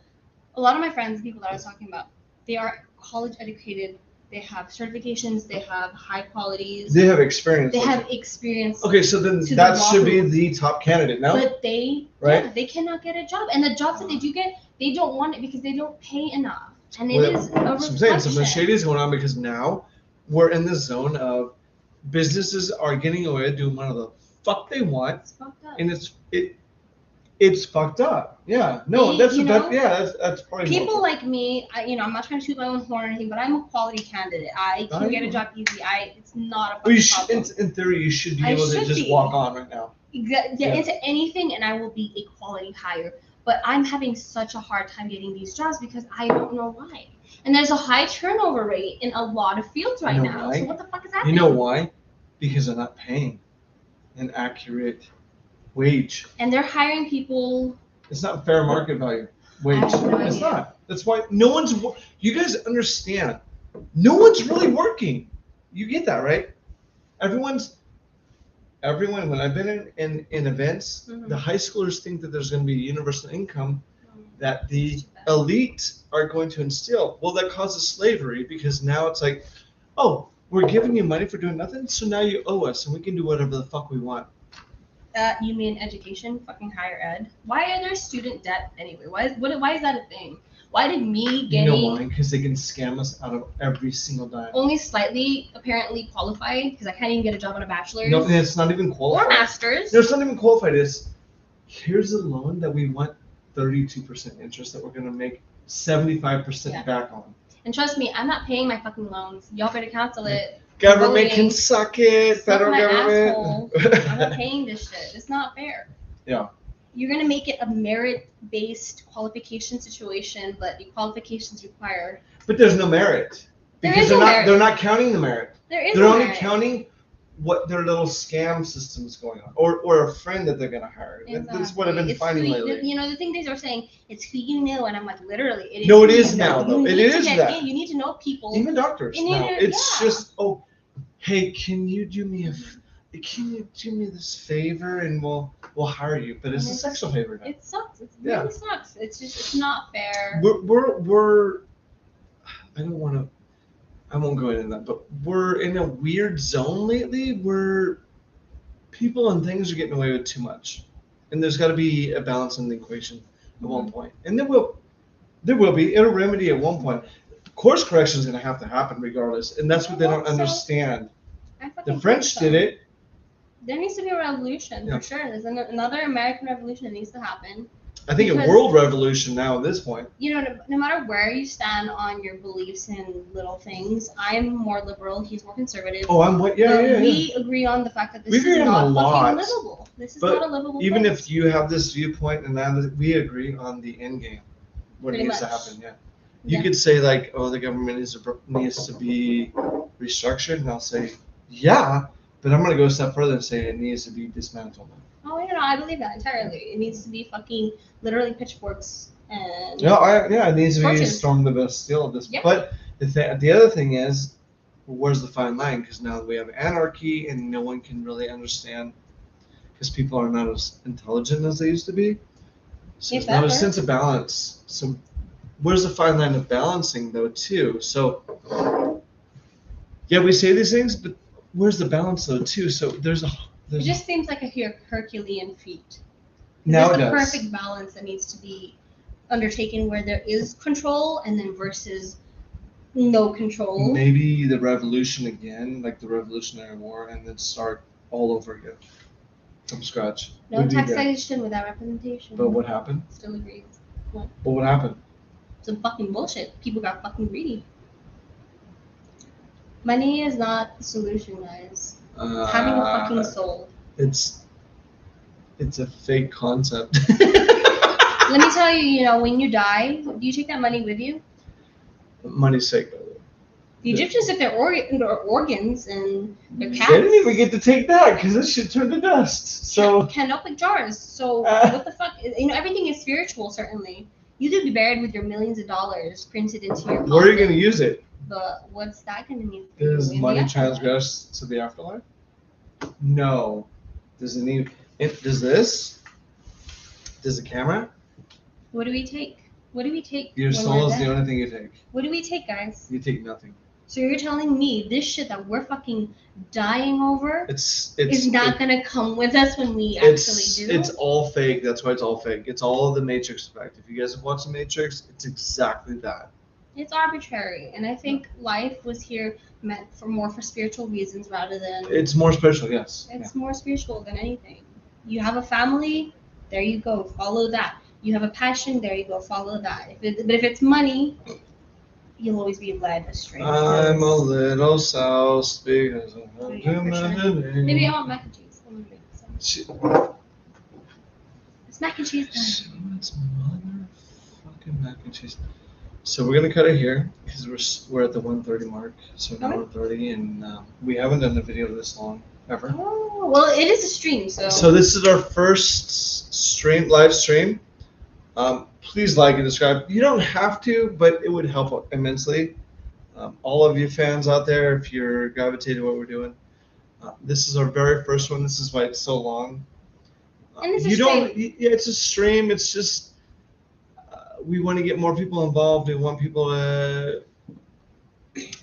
A lot of my friends, people that I was talking about, they are college educated. They have certifications. They have high qualities. They have experience. They have experience. Okay, so then to that the should be law. the top candidate now. But they cannot get a job, and the jobs that they do get, they don't want it because they don't pay enough, and it is a That's what I'm saying. reflection. Something shady is going on because now we're in the zone of businesses are getting away with doing whatever the fuck they want, It's fucked up. and it's fucked up. Yeah, no, that's probably People more. like me. I'm not trying to toot my own horn or anything, but I'm a quality candidate. I can get a job easy. It's not a Well, fucking problem. in theory, you should be I able to should just be. walk on right now. Get Yeah. into anything, and I will be a quality hire. But I'm having such a hard time getting these jobs because I don't know why. And there's a high turnover rate in a lot of fields right You know now. why? So what the fuck is happening? You know why? Because they're not paying an accurate wage. And they're hiring people. It's not fair market value wage. I have no It's idea. not. That's why no one's. You guys understand? No one's really working. You get that, right? Everyone. When I've been in events, Mhm. the high schoolers think that there's going to be universal income Mm. that the elite are going to instill. Well, that causes slavery because now it's like, oh, we're giving you money for doing nothing, so now you owe us, and we can do whatever the fuck we want. You mean education, fucking higher ed? Why are there student debt anyway? Why is that a thing? Why did me You getting know why? Because they can scam us out of every single dime. only slightly apparently qualified because I can't even get a job on a bachelor's No, it's not even or qualified. master's? No, it's not even qualified. It's here's a loan that we want 32% interest that we're going to make 75% Yeah. back on. And trust me, I'm not paying my fucking loans. Y'all better cancel it. Government Voting. can suck it. Suck Federal my government. I'm not paying this shit. It's not fair. Yeah. You're gonna make it a merit-based qualification situation, but the qualifications required. But there's no merit There because is no merit. they're not counting the merit. There is They're no only merit. counting what their little scam system's going on, or a friend that they're gonna hire. That's what I've been Exactly. It's finding who lately. the thing they are saying, it's who you know, and I'm like, literally, it is. No, it who is you know. now, though. You It need to is get that. in. You need to know people. Even doctors And now. it- It's yeah. just, oh, hey, can you do me this favor and we'll hire you? But it's a And sexual favor now. It sucks. It Yeah. really sucks. It's not fair. We're I won't go into that, but we're in a weird zone lately where people and things are getting away with too much, and there's got to be a balance in the equation at one point, and there will be. It'll remedy at one point. Course correction is going to have to happen regardless, and that's what they don't I hope so. understand. I fucking The French think so. did it. There needs to be a revolution Yeah. for sure. There's another American Revolution that needs to happen. I think a Because- world revolution now at this point. No matter where you stand on your beliefs and little things, I'm more liberal. He's more conservative. Oh, I'm what? Yeah, But yeah, yeah. we agree on the fact that this We is agree on not a lot. fucking livable. This is But not a livable Even place. if you have this viewpoint and that we agree on the end game, what Pretty needs to much. happen, yeah. You Yeah. could say like, oh, the government needs to be restructured, and I'll say, yeah, but I'm gonna go a step further and say it needs to be dismantled. Oh, I believe that entirely. It needs to be fucking literally pitchforks and It needs to be Torches. storm the Bastille at this. Yep. But the other thing is, where's the fine line? Because now we have anarchy, and no one can really understand, because people are not as intelligent as they used to be. So If there's not a ever. sense of balance. So where's the fine line of balancing though too? So yeah, we say these things, but where's the balance though too? So it there's just seems like a Herculean feat. now There's it the does. perfect balance that needs to be undertaken where there is control and then versus no control. Maybe the revolution again, like the Revolutionary War, and then start all over again from scratch. No Would be good. taxation without representation. But what happened? Still agrees. But what happened? Some fucking bullshit. People got fucking greedy. Money is not the solution, guys. It's having a fucking soul. It's a fake concept. Let me tell you, you know, when you die, do you take that money with you? Money's fake, by the way. The Egyptians took their organs and their cats. They didn't even get to take that because this shit turned to dust. So canopic jars. So what the fuck? You know, everything is spiritual. Certainly, you could be buried with your millions of dollars printed into your. Where are you gonna use it? But what's that gonna mean? Does money transgress to the afterlife? No. Does it need? Does this? Does the camera? What do we take? What do we take? Your soul is the only thing you take. What do we take, guys? You take nothing. So you're telling me this shit that we're fucking dying over is not gonna come with us when we actually do? It's all fake. That's why it's all fake. It's all the Matrix effect. If you guys have watched the Matrix, it's exactly that. It's arbitrary, and I think life was here meant for spiritual reasons rather than. It's more spiritual, yes. It's more spiritual than anything. You have a family, there you go, follow that. You have a passion, there you go, follow that. But if it's money, you'll always be led astray. I'm a little south because Maybe I want mac and cheese. I'm gonna make some. It's mac and cheese time. It's motherfucking mac and cheese. So we're gonna cut it here because we're at the 1:30 mark. So an hour 30, and we haven't done a video this long ever. Oh well, it is a stream, so. So this is our first live stream. Please like and subscribe. You don't have to, but it would help immensely. All of you fans out there, if you're gravitated to what we're doing, this is our very first one. This is why it's so long. And it's a stream. Yeah, it's a stream. It's just we want to get more people involved. We want people to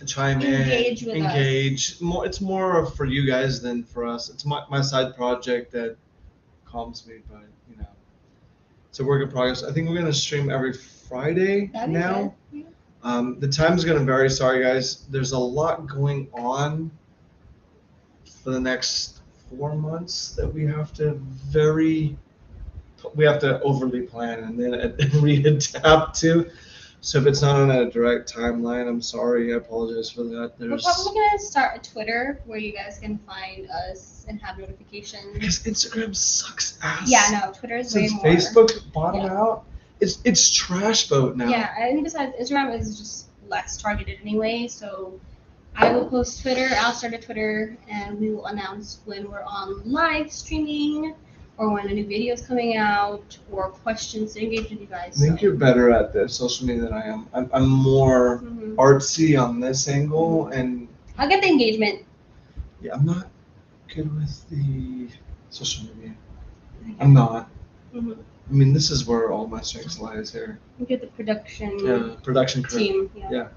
chime engage in, with more. It's more for you guys than for us. It's my side project that calms me, but you know. It's a work in progress. I think we're gonna stream every Friday now. The time's gonna vary. Sorry guys. There's a lot going on for the next 4 months that we have to overly plan and then readapt to. So if it's not on a direct timeline, I'm sorry. I apologize for that. We're probably gonna start a Twitter where you guys can find us and have notifications. Because Instagram sucks ass. Yeah, no, Twitter is way more. Facebook bottomed out, it's trash boat now. Yeah, and besides, Instagram is just less targeted anyway. So I will post Twitter. I'll start a Twitter, and we will announce when we're on live streaming, or when a new video is coming out, or questions to engage with you guys. I think you're better at the social media than I am. I'm more artsy on this angle, and I'll get the engagement. Yeah, I'm not good with the social media. I'm not. Mm-hmm. I mean, this is where all my strengths lies here. You get the production crew. Team. Yeah.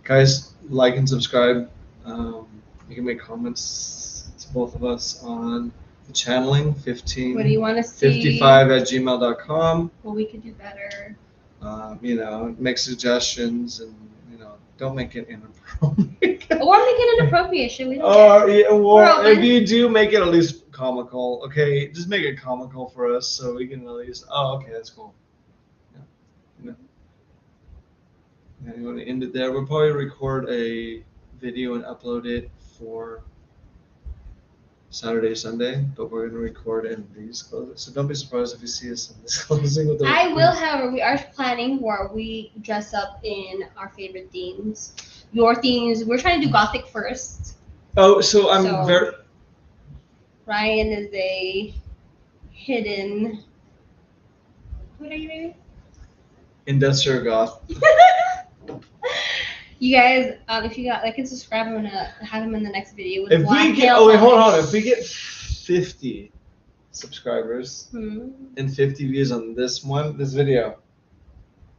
Guys, like and subscribe. You can make comments to both of us on the channeling 15. What do you want to see? 55@gmail.com. Well, we could do better. You know, make suggestions and don't make it inappropriate. Or make it inappropriate, should we? Or if you do, make it at least comical. Okay, just make it comical for us so we can at least. Oh, okay, that's cool. Yeah. You want to end it there? We'll probably record a video and upload it for Saturday, Sunday, but we're going to record in these clothes. So don't be surprised if you see us in this clothing. With however, we are planning where we dress up in our favorite themes. Your themes, we're trying to do Gothic first. Oh, so I'm very... Ryan is a hidden... What are you, baby? Industrial goth. You guys, if you got like and subscribe, I'm gonna have him in the next video. With if we get, hold on. If we get 50 subscribers and 50 views on this video,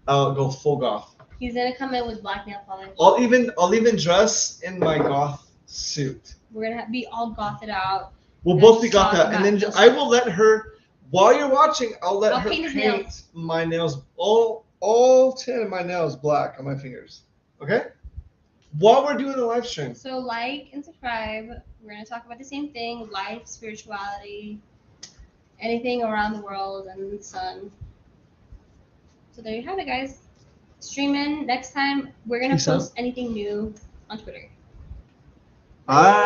I'll go full goth. He's gonna come in with black nail polish. I'll even dress in my goth suit. We're gonna be all gothed out. We'll both be gothed out, and then I will let her. While you're watching, I'll let her paint my nails. All 10 of my nails black on my fingers. Okay? While we're doing the live stream. So like and subscribe. We're going to talk about the same thing. Life, spirituality, anything around the world and the sun. So there you have it, guys. Stream in. Next time, we're going to post anything new on Twitter. Bye.